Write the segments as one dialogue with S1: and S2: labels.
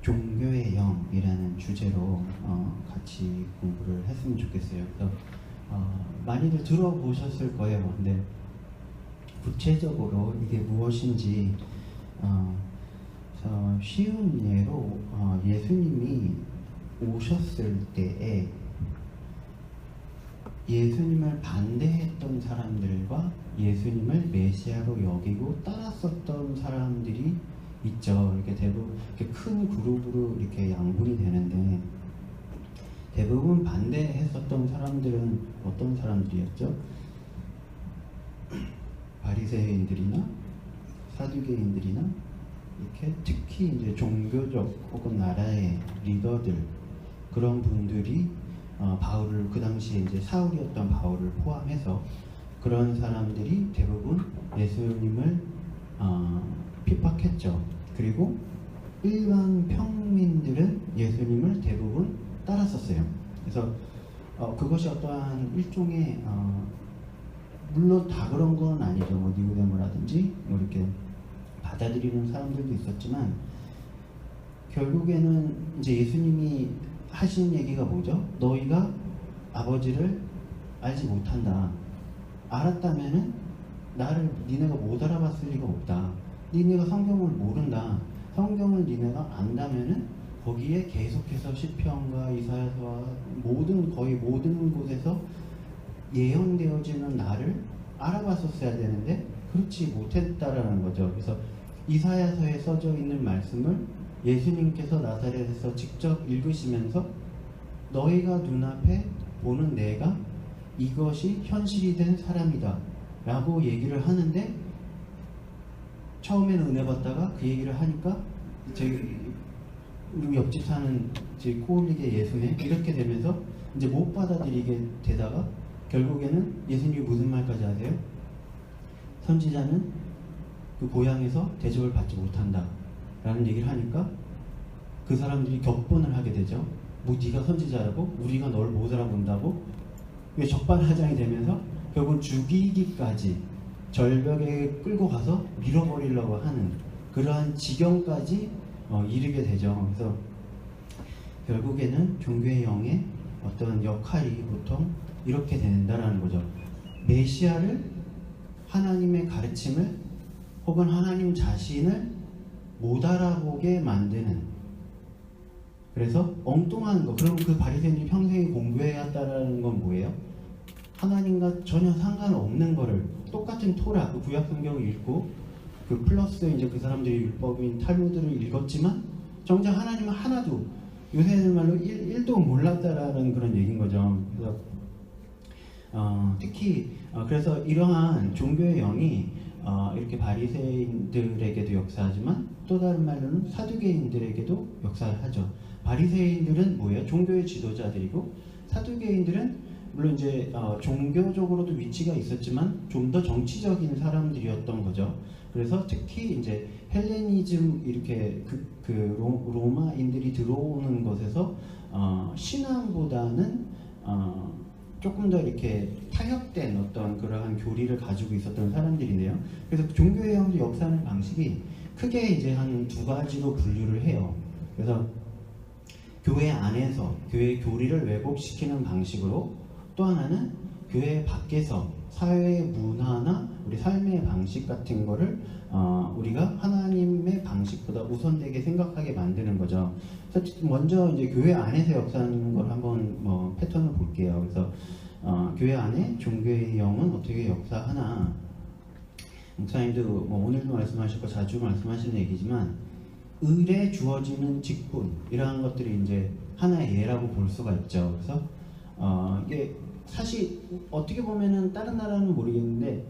S1: 종교의 영이라는 주제로 같이 공부를 했으면 좋겠어요. 그래서 많이들 들어보셨을 거예요. 근데 구체적으로 이게 무엇인지 쉬운 예로 예수님이 오셨을 때에 예수님을 반대했던 사람들과 예수님을 메시아로 여기고 따랐었던 사람들이 있죠. 이렇게 대부분 이렇게 큰 그룹으로 이렇게 양분이 되는데, 대부분 반대했었던 사람들은 어떤 사람들이었죠? 바리새인들이나 사두개인들이나 이렇게 특히 이제 종교적 혹은 나라의 리더들, 그런 분들이 바울을, 그 당시에 이제 사울이었던 바울을 포함해서 그런 사람들이 대부분 예수님을 핍박했죠. 그리고 일반 평민들은 예수님을 대부분 따랐었어요. 그래서 그것이 어떠한 일종의 물론 다 그런 건 아니죠. 뭐 니고데모라든지 뭐 이렇게 받아들이는 사람들도 있었지만, 결국에는 이제 예수님이 하신 얘기가 뭐죠? 너희가 아버지를 알지 못한다. 알았다면은 나를 니네가 못 알아봤을 리가 없다. 니네가 성경을 모른다. 성경을 니네가 안다면은 거기에 계속해서 시편과 이사야서와 거의 모든 곳에서 예언되어지는 나를 알아봤었어야 되는데 그렇지 못했다라는 거죠. 그래서 이사야서에 써져 있는 말씀을 예수님께서 나사렛에서 직접 읽으시면서 너희가 눈앞에 보는 내가 이것이 현실이 된 사람이다 라고 얘기를 하는데, 처음에는 은혜 받다가 그 얘기를 하니까 우리 옆집 사는 제 코올리게 예수네 이렇게 되면서 이제 못 받아들이게 되다가 결국에는 예수님이 무슨 말까지 하세요? 선지자는 그 고향에서 대접을 받지 못한다 라는 얘기를 하니까 그 사람들이 격분을 하게 되죠. 뭐 네가 선지자라고? 우리가 널 못 알아본다고? 왜 적반하장이 되면서 결국 죽이기까지 절벽에 끌고 가서 밀어버리려고 하는 그러한 지경까지 이르게 되죠. 그래서 결국에는 종교의 영의 어떤 역할이 보통 이렇게 된다라는 거죠. 메시아를, 하나님의 가르침을 혹은 하나님 자신을 못 알아보게 만드는, 그래서 엉뚱한 거. 그럼 그 바리새인들이 평생에 공부해야 한다는 건 뭐예요? 하나님과 전혀 상관없는 거를, 똑같은 토라, 그 구약 성경을 읽고 그 플러스 이제 그 사람들이 율법인 탈무드를 읽었지만 정작 하나님은 하나도, 요새는 말로 1도 몰랐다라는 그런 얘기인 거죠. 그래서 특히 그래서 이러한 종교의 영이 이렇게 바리새인들에게도 역사하지만 또 다른 말로는 사두개인들에게도 역사를 하죠. 바리새인들은 뭐예요? 종교의 지도자들이고, 사두개인들은 물론 이제 종교적으로도 위치가 있었지만 좀 더 정치적인 사람들이었던 거죠. 그래서 특히 이제 헬레니즘, 이렇게 로마인들이 들어오는 것에서 신앙보다는 조금 더 이렇게 타협된 어떤 그러한 교리를 가지고 있었던 사람들이네요. 그래서 종교의 영도 역사하는 방식이 크게 이제 한 두 가지로 분류를 해요. 그래서 교회 안에서 교회의 교리를 왜곡시키는 방식으로, 또 하나는 교회 밖에서 사회의 문화나 우리 삶의 방식 같은 거를 우리가 하나님의 방식보다 우선되게 생각하게 만드는 거죠. 그래서 먼저 이제 교회 안에서 역사하는 걸 한번 패턴을 볼게요. 그래서 교회 안에 종교의 영은 어떻게 역사하나, 목사님도 오늘도 말씀하시고 자주 말씀하시는 얘기지만 을에 주어지는 직분, 이러한 것들이 이제 하나의 예라고 볼 수가 있죠. 그래서 이게 사실 어떻게 보면은 다른 나라는 모르겠는데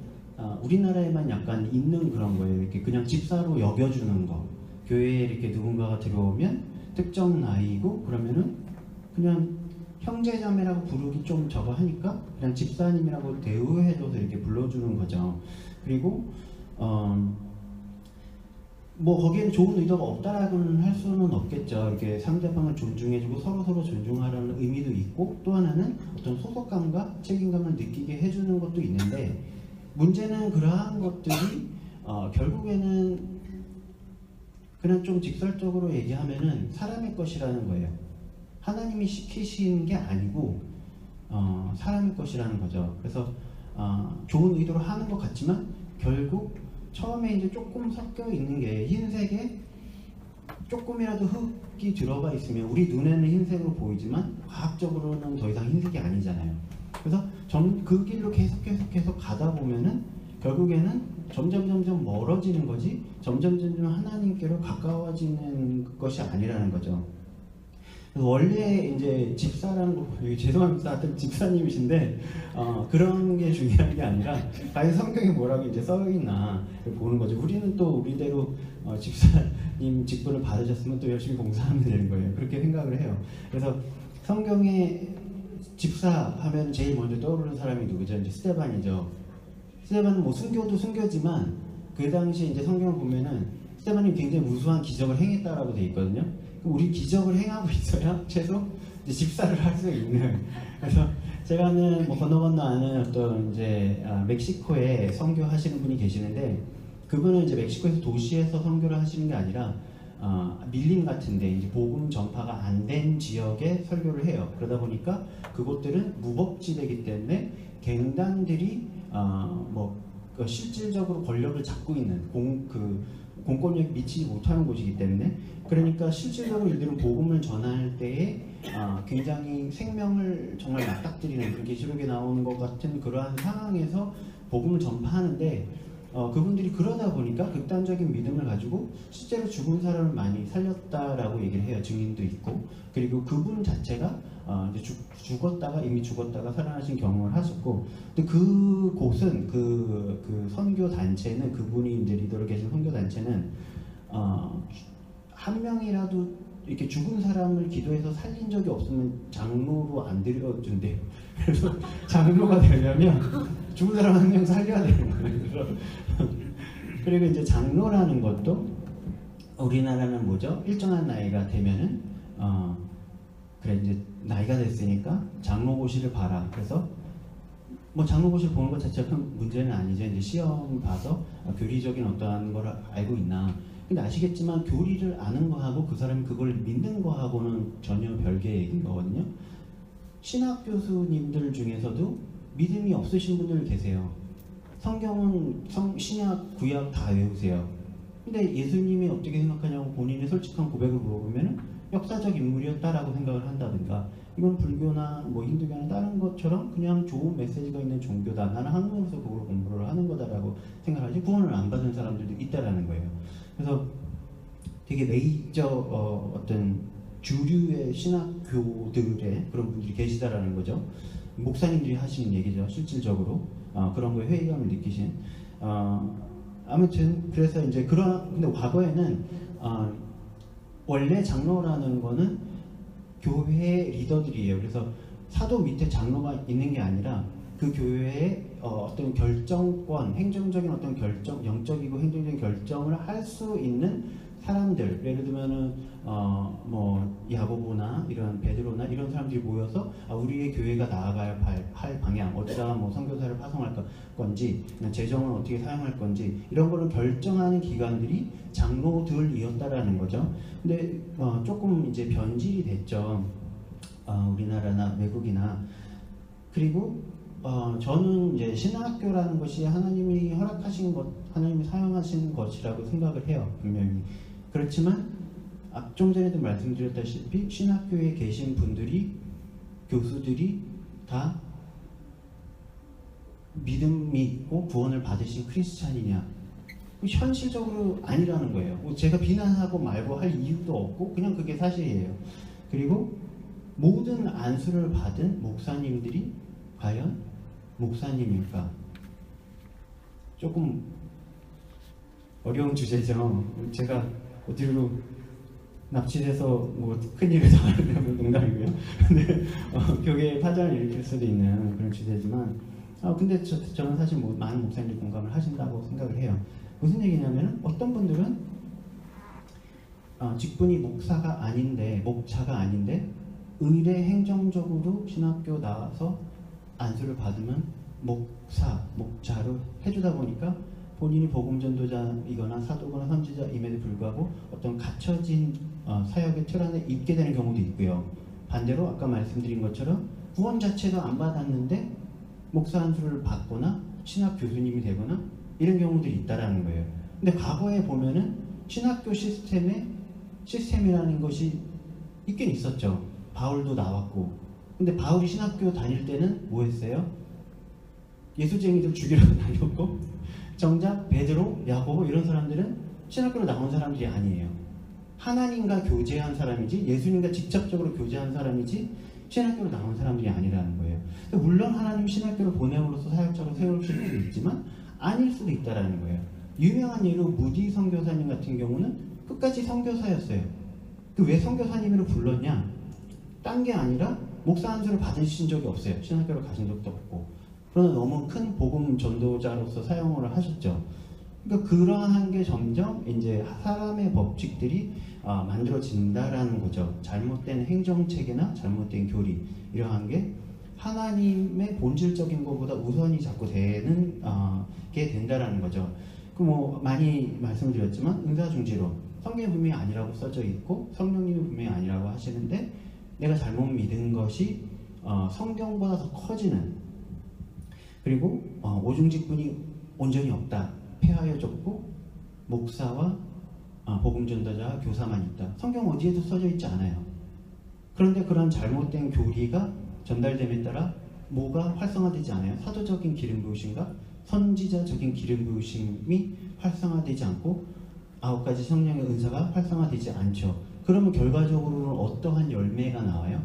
S1: 우리나라에만 약간 있는 그런 거예요. 이렇게 그냥 집사로 여겨주는 거. 교회에 이렇게 누군가가 들어오면 특정 나이고 그러면은 그냥 형제자매라고 부르기 좀 저거 하니까 그냥 집사님이라고 대우해줘서 이렇게 불러주는 거죠. 그리고 뭐 거기에는 좋은 의도가 없다라고는 할 수는 없겠죠. 이렇게 상대방을 존중해주고 서로 존중하라는 의미도 있고, 또 하나는 어떤 소속감과 책임감을 느끼게 해주는 것도 있는데, 문제는 그러한 것들이 결국에는 그냥 좀 직설적으로 얘기하면은 사람의 것이라는 거예요. 하나님이 시키신 게 아니고 사람의 것이라는 거죠. 그래서 좋은 의도로 하는 것 같지만 결국 처음에 이제 조금 섞여 있는 게 흰색에 조금이라도 흙이 들어가 있으면 우리 눈에는 흰색으로 보이지만 과학적으로는 더 이상 흰색이 아니잖아요. 그래서 그 길로 계속 가다 보면은 결국에는 점점 멀어지는 거지 점점 하나님께로 가까워지는 것이 아니라는 거죠. 그래서 원래 이제 집사라는 거, 죄송합니다. 다들 집사님이신데 그런 게 중요한 게 아니라 과연 성경에 뭐라고 이제 써 있나 보는 거죠. 우리는 또 우리대로 집사님 직분을 받으셨으면 또 열심히 봉사하면 되는 거예요. 그렇게 생각을 해요. 그래서 성경에 집사 하면 제일 먼저 떠오르는 사람이 누구죠? 이제 스데반이죠. 스데반은 뭐 순교도 순교지만 그 당시 이제 성경을 보면은 스데반이 굉장히 우수한 기적을 행했다라고 돼 있거든요. 우리 기적을 행하고 있어야 최소 이제 집사를 할 수 있는. 그래서 제가 아는 뭐 건너 아는 어떤 이제 멕시코에 선교하시는 분이 계시는데 그분은 이제 멕시코에서 도시에서 선교를 하시는 게 아니라 밀림 같은데 이제 복음 전파가 안 된 지역에 설교를 해요. 그러다 보니까 그곳들은 무법지대이기 때문에 갱단들이 실질적으로 권력을 잡고 있는 공권력이 미치지 못하는 곳이기 때문에 그러니까 실질적으로 이들은 복음을 전할 때에 굉장히 생명을 정말 맞닥뜨리는 그런 계시록에 나오는 것 같은 그러한 상황에서 복음을 전파하는데 그분들이 그러다 보니까 극단적인 믿음을 가지고 실제로 죽은 사람을 많이 살렸다라고 얘기를 해요. 증인도 있고. 그리고 그분 자체가 이제 이미 죽었다가 살아나신 경험을 하셨고, 근데 그곳은 그 선교 단체는 그분이 이제 리더로 계신 선교 단체는 한 명이라도 이렇게 죽은 사람을 기도해서 살린 적이 없으면 장로로 안 들여준대요. 그래서 장로가 되려면 죽은 사람 한 명 살려야 되는 거예요. 그리고 이제 장로라는 것도 우리나라는 뭐죠? 일정한 나이가 되면은 그래 이제 나이가 됐으니까 장로고시를 봐라. 그래서 뭐 장로고시를 보는 것 자체가 큰 문제는 아니죠. 이제 시험 봐서 교리적인 어떠한 걸 알고 있나. 근데 아시겠지만 교리를 아는 거하고 그 사람이 그걸 믿는 거하고는 전혀 별개의 얘기인 거거든요. 신학 교수님들 중에서도 믿음이 없으신 분들 계세요. 성경은 신약, 구약 다 외우세요. 근데 예수님이 어떻게 생각하냐고 본인의 솔직한 고백을 물어보면 역사적 인물이었다라고 생각을 한다든가 이건 불교나 뭐 힌두교나 다른 것처럼 그냥 좋은 메시지가 있는 종교다. 나는 한국으로서 그걸 공부를 하는 거다라고 생각하지 구원을 안 받은 사람들도 있다라는 거예요. 그래서 되게 메이저 어떤 주류의 신학교들의 그런 분들이 계시다라는 거죠. 목사님들이 하시는 얘기죠. 실질적으로 그런 거에 회의감을 느끼신. 아무튼 그래서 이제 근데 과거에는 원래 장로라는 거는 교회 리더들이에요. 그래서 사도 밑에 장로가 있는 게 아니라 그 교회의 어떤 결정권, 행정적인 어떤 결정, 영적이고 행정적인 결정을 할 수 있는 사람들, 예를 들면은 뭐 야고보나 이런 베드로나 이런 사람들이 모여서 우리의 교회가 나아가야 할 방향, 어디다가 뭐 선교사를 파송할 건지, 재정을 어떻게 사용할 건지 이런 거를 결정하는 기관들이 장로들이었다라는 거죠. 근데 조금 이제 변질이 됐죠. 우리나라나 외국이나. 그리고 저는 이제 신학교라는 것이 하나님이 허락하신 것, 하나님이 사용하신 것이라고 생각을 해요. 분명히. 그렇지만 좀 전에도 말씀드렸다시피 신학교에 계신 분들이, 교수들이 다 믿음이 있고 구원을 받으신 크리스찬이냐? 현실적으로 아니라는 거예요. 제가 비난하고 말고 할 이유도 없고 그냥 그게 사실이에요. 그리고 모든 안수를 받은 목사님들이 과연 목사님일까? 조금 어려운 주제죠. 제가 어디로 납치돼서 뭐 큰일을 당하려면 농담이고요. 근데 교계에 파장을 일으킬 수도 있는 그런 주제지만 근데 저는 사실 뭐 많은 목사님들이 공감을 하신다고 생각을 해요. 무슨 얘기냐면 어떤 분들은 직분이 목사가 아닌데, 목자가 아닌데 의례 행정적으로 신학교 나와서 안수를 받으면 목사로 해주다 보니까 본인이 복음 전도자이거나 사도거나 선지자임에도 불구하고 어떤 갖춰진 사역의 틀 안에 있게 되는 경우도 있고요. 반대로 아까 말씀드린 것처럼 구원 자체도 안 받았는데 목사 안수를 받거나 신학 교수님이 되거나 이런 경우들이 있다라는 거예요. 근데 과거에 보면은 신학교 시스템이라는 것이 있긴 있었죠. 바울도 나왔고. 근데 바울이 신학교 다닐 때는 뭐 했어요? 예수쟁이들 죽이러 다녔고, 정작 베드로, 야고보 이런 사람들은 신학교로 나온 사람들이 아니에요. 하나님과 교제한 사람이지, 예수님과 직접적으로 교제한 사람이지 신학교로 나온 사람들이 아니라는 거예요. 물론 하나님 신학교를 보냄으로써 사역자로 세우실 수도 있지만 아닐 수도 있다라는 거예요. 유명한 예로 무디 선교사님 같은 경우는 끝까지 선교사였어요. 왜 선교사님으로 불렀냐? 딴 게 아니라 목사 안수를 받으신 적이 없어요. 신학교를 가신 적도 없고. 그러나 너무 큰 복음 전도자로서 사용을 하셨죠. 그러니까 그러한 게 점점 이제 사람의 법칙들이 만들어진다라는 거죠. 잘못된 행정체계나 잘못된 교리 이러한 게 하나님의 본질적인 것보다 우선이 자꾸 되는 게 된다라는 거죠. 그 많이 말씀드렸지만 응사중지론 성경에 분명히 아니라고 써져 있고 성령님이 분명히 아니라고 하시는데 내가 잘못 믿은 것이 성경보다 더 커지는, 그리고 오중직분이 온전히 없다, 폐하여졌고 목사와 복음 전도자와 교사만 있다. 성경 어디에도 써져 있지 않아요. 그런데 그런 잘못된 교리가 전달됨에 따라 뭐가 활성화되지 않아요. 사도적인 기름 부으심과 선지자적인 기름 부으심이 활성화되지 않고 9가지 성령의 은사가 활성화되지 않죠. 그러면 결과적으로는 어떠한 열매가 나와요?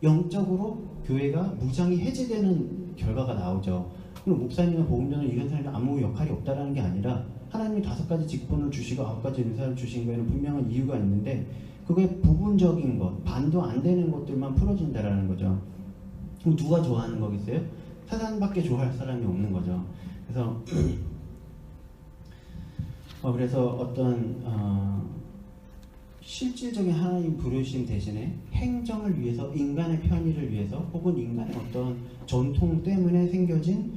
S1: 영적으로 교회가 무장이 해제되는 결과가 나오죠. 그럼 목사님이나 복음전은 이런 사람이 아무 역할이 없다라는 게 아니라 하나님이 5가지 직분을 주시고 9가지 은사를 주신 거에는 분명한 이유가 있는데 그게 부분적인 것, 반도 안 되는 것들만 풀어진다라는 거죠. 그럼 누가 좋아하는 거겠어요? 사단밖에 좋아할 사람이 없는 거죠. 그래서 어떤 실질적인 하나님 부르심 대신에 행정을 위해서, 인간의 편의를 위해서, 혹은 인간의 어떤 전통 때문에 생겨진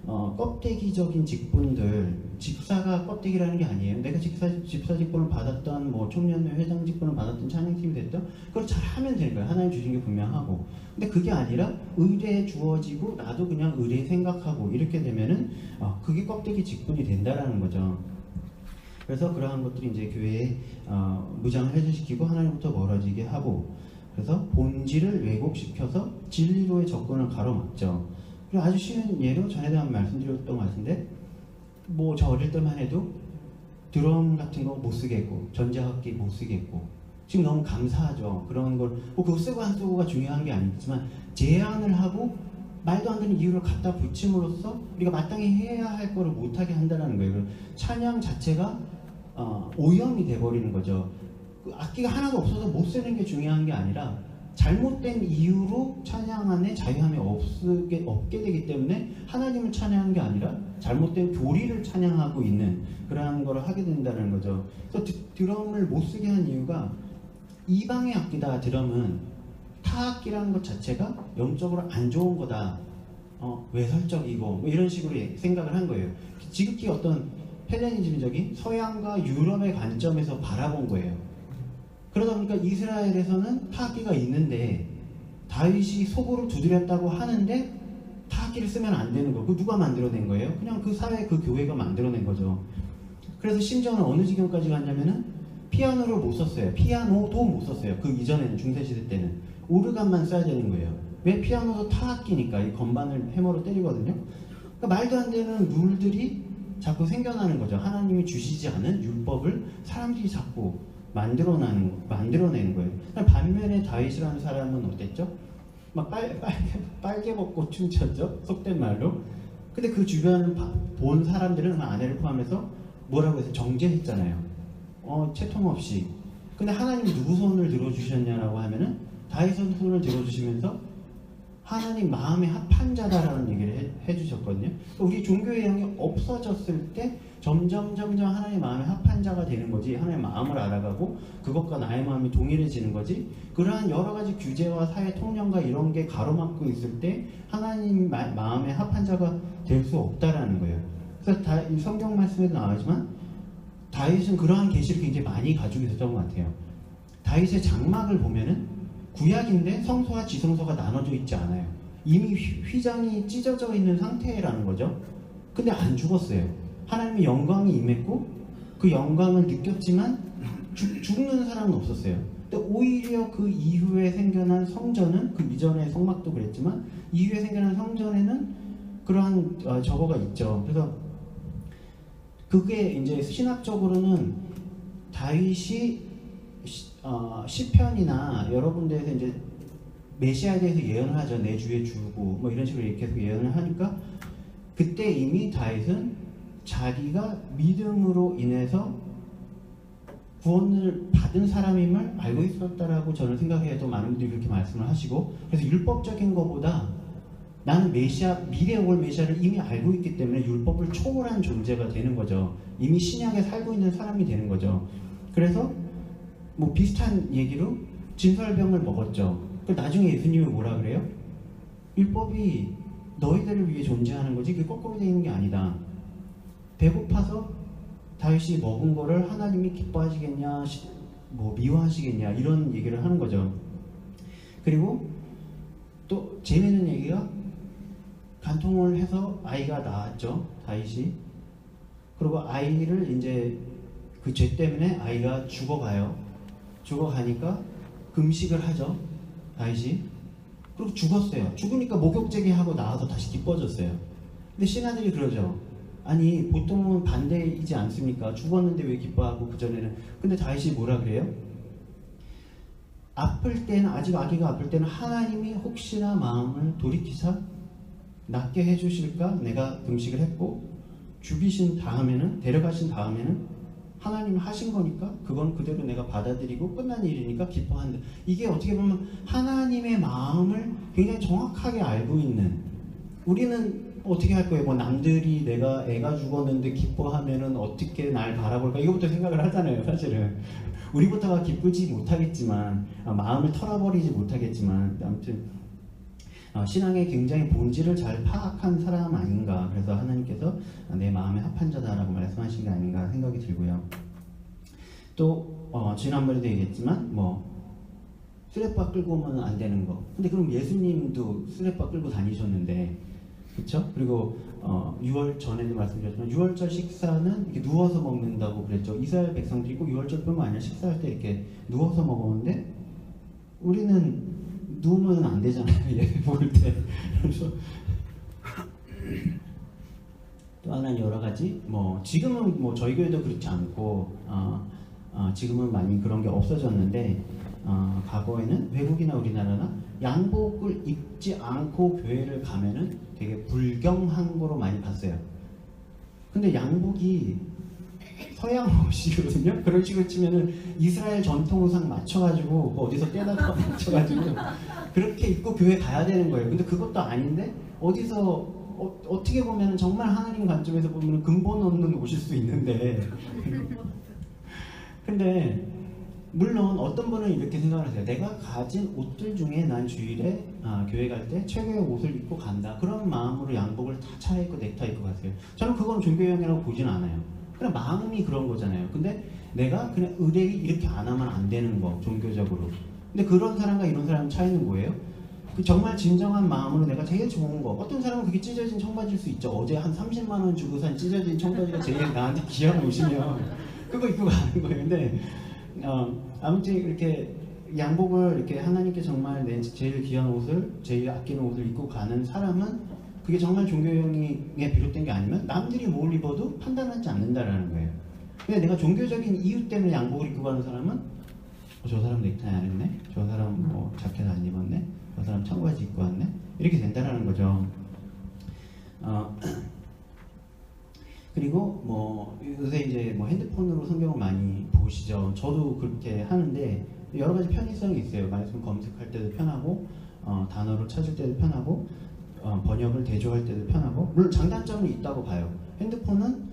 S1: 껍데기적인 직분들, 집사가 껍데기라는 게 아니에요. 내가 집사 직분을 받았던 청년회 회장 직분을 받았던 찬양팀이 됐던 그걸 잘 하면 되는 거예요. 하나님 주신 게 분명하고. 근데 그게 아니라 의뢰에 주어지고 나도 그냥 의뢰 생각하고 이렇게 되면은 그게 껍데기 직분이 된다라는 거죠. 그래서 그러한 것들이 이제 교회에 무장을 해제시키고 하나님부터 멀어지게 하고, 그래서 본질을 왜곡시켜서 진리로의 접근을 가로막죠. 그리고 아주 쉬운 예로 전에도 한번 말씀드렸던 것 같은데, 저 어릴 때만 해도 드럼 같은 거 못 쓰겠고 전자악기 못 쓰겠고, 지금 너무 감사하죠. 그런 걸 그거 쓰고 안 쓰고가 중요한 게 아니지만 제안을 하고 말도 안 되는 이유를 갖다 붙임으로써 우리가 마땅히 해야 할 거를 못하게 한다는 거예요. 찬양 자체가 오염이 돼버리는 거죠. 그 악기가 하나도 없어서 못 쓰는 게 중요한 게 아니라 잘못된 이유로 찬양 안에 자유함이 없게 되기 때문에 하나님을 찬양하는 게 아니라 잘못된 교리를 찬양하고 있는 그러한 걸 하게 된다는 거죠. 그래서 드럼을 못 쓰게 한 이유가 이방의 악기다. 드럼은 타악기라는 것 자체가 영적으로 안 좋은 거다. 외설적이고 이런 식으로 생각을 한 거예요. 지극히 어떤 헬레니즘적인 서양과 유럽의 관점에서 바라본 거예요. 그러다 보니까 이스라엘에서는 타악기가 있는데 다윗이 속으로 두드렸다고 하는데 타악기를 쓰면 안 되는 거고 누가 만들어낸 거예요? 그냥 그 사회, 그 교회가 만들어낸 거죠. 그래서 심지어는 어느 지경까지 갔냐면은 피아노를 못 썼어요. 피아노도 못 썼어요. 그 이전에는, 중세시대 때는 오르간만 써야 되는 거예요. 왜? 피아노도 타악기니까 이 건반을 해머로 때리거든요. 그러니까 말도 안 되는 룰들이 자꾸 생겨나는 거죠. 하나님이 주시지 않은 율법을 사람들이 자꾸 만들어내는 거예요. 반면에 다윗이라는 사람은 어땠죠? 막 빨개 벗고 춤췄죠? 속된 말로. 근데 그 주변을 본 사람들은 아내를 포함해서 뭐라고 해서 정죄했잖아요. 채통 없이. 근데 하나님이 누구 손을 들어주셨냐라고 하면은 다윗의 손을 들어주시면서 하나님 마음에 합한 자다라는 얘기를 해주셨거든요. 우리 종교의 영이 없어졌을 때 점점 하나님 마음에 합한 자가 되는 거지, 하나님 마음을 알아가고 그것과 나의 마음이 동일해지는 거지, 그러한 여러 가지 규제와 사회 통념과 이런 게 가로막고 있을 때 하나님 마음에 합한 자가 될 수 없다라는 거예요. 그래서 이 성경 말씀에도 나와있지만 다윗은 그러한 계시를 굉장히 많이 가지고 있었던 것 같아요. 다윗의 장막을 보면은 구약인데 성소와 지성소가 나눠져 있지 않아요. 이미 휘장이 찢어져 있는 상태라는 거죠. 근데 안 죽었어요. 하나님의 영광이 임했고 그 영광을 느꼈지만 죽는 사람은 없었어요. 근데 오히려 그 이후에 생겨난 성전은, 그 이전의 성막도 그랬지만 이후에 생겨난 성전에는 그러한 저거가 있죠. 그래서 그게 이제 신학적으로는 다윗이 시편이나 여러 군데에서 이제 메시아에 대해서 예언을 하죠. 내 주의 주고 뭐 이런 식으로 계속 예언을 하니까 그때 이미 다윗은 자기가 믿음으로 인해서 구원을 받은 사람임을 알고 있었다라고 저는 생각해도 많은 분들이 그렇게 말씀을 하시고, 그래서 율법적인 것보다 나는 메시아, 미래에 올 메시아를 이미 알고 있기 때문에 율법을 초월한 존재가 되는 거죠. 이미 신약에 살고 있는 사람이 되는 거죠. 그래서 뭐 비슷한 얘기로 진설병을 먹었죠. 나중에 예수님이 뭐라 그래요? 율법이 너희들을 위해 존재하는 거지 그게 거꾸로 되어 있는 게 아니다. 배고파서 다윗이 먹은 거를 하나님이 기뻐하시겠냐, 뭐 미워하시겠냐 이런 얘기를 하는 거죠. 그리고 또 재미있는 얘기가 간통을 해서 아이가 낳았죠, 다윗이. 그리고 아이를 이제 그 죄 때문에 아이가 죽어가요. 죽어가니까 금식을 하죠, 다윗이. 그리고 죽었어요. 죽으니까 목욕제기 하고 나와서 다시 기뻐졌어요. 근데 신하들이 그러죠. 아니 보통은 반대이지 않습니까? 죽었는데 왜 기뻐하고 그전에는. 근데 다윗이 뭐라 그래요? 아플 때는, 아직 아기가 아플 때는 하나님이 혹시나 마음을 돌이키사 낫게 해주실까? 내가 금식을 했고 죽이신 다음에는, 데려가신 다음에는 하나님 하신 거니까 그건 그대로 내가 받아들이고 끝난 일이니까 기뻐한다. 이게 어떻게 보면 하나님의 마음을 굉장히 정확하게 알고 있는, 우리는 어떻게 할 거예요? 뭐 남들이 내가 애가 죽었는데 기뻐하면은 어떻게 날 바라볼까? 이거부터 생각을 하잖아요, 사실은. 우리부터가 기쁘지 못하겠지만, 마음을 털어버리지 못하겠지만, 아무튼 신앙의 굉장히 본질을 잘 파악한 사람 아닌가. 그래서 하나님께서 내 마음에 합한 자다라고 말씀하신 게 아닌가 생각이 들고요. 또 지난번에도 얘기했지만 뭐 수레바 끌고 오면 안 되는 거. 근데 그럼 예수님도 수레바 끌고 다니셨는데, 그렇죠? 그리고 6월 전에도 말씀드렸지만 6월절 식사는 이렇게 누워서 먹는다고 그랬죠. 이스라엘 백성들이 꼭 6월절뿐만 아니라 식사할 때 이렇게 누워서 먹었는데 우리는 누우면 안 되잖아요, 예배 먹을 때. 그래서 또 하나는 여러 가지, 뭐 지금은 뭐 저희 교회도 그렇지 않고 지금은 많이 그런 게 없어졌는데 과거에는 외국이나 우리나라나 양복을 입지 않고 교회를 가면은 되게 불경한 거로 많이 봤어요. 근데 양복이 서양 옷이거든요. 그런 식으로 치면은 이스라엘 전통 의상 맞춰가지고 뭐 어디서 떼다가 맞춰가지고 그렇게 입고 교회 가야 되는 거예요. 근데 그것도 아닌데 어디서 어떻게 보면은 정말 하나님 관점에서 보면은 근본 없는 옷일 수 있는데 근데 물론 어떤 분은 이렇게 생각을 하세요. 내가 가진 옷들 중에 난 주일에 교회 갈 때 최고의 옷을 입고 간다. 그런 마음으로 양복을 다 차려입고 넥타이 입고 가세요. 저는 그건 종교형이라고 보진 않아요. 그냥 마음이 그런 거잖아요. 근데 내가 그냥 의뢰이 이렇게 안 하면 안 되는 거, 종교적으로. 근데 그런 사람과 이런 사람 차이는 뭐예요? 그 정말 진정한 마음으로 내가 제일 좋은 거. 어떤 사람은 그게 찢어진 청바지일 수 있죠. 어제 한 30만 원 주고 산 찢어진 청바지가 제일 나한테 귀한 옷이면 그거 입고 가는 거예요. 근데 아무튼 이렇게 양복을 이렇게 하나님께 정말 내 제일 귀한 옷을, 제일 아끼는 옷을 입고 가는 사람은 그게 정말 종교형에 비롯된 게 아니면 남들이 뭘 입어도 판단하지 않는다라는 거예요. 근데 내가 종교적인 이유 때문에 양복을 입고 가는 사람은 저 사람 넥타이 안 했네? 저 사람 뭐 자켓 안 입었네? 저 사람 청바지 입고 왔네? 이렇게 된다라는 거죠. 그리고 뭐 요새 이제 뭐 핸드폰으로 성경을 많이 보시죠. 저도 그렇게 하는데 여러 가지 편의성이 있어요. 말씀 검색할 때도 편하고 단어를 찾을 때도 편하고 번역을 대조할 때도 편하고, 물론 장단점은 있다고 봐요. 핸드폰은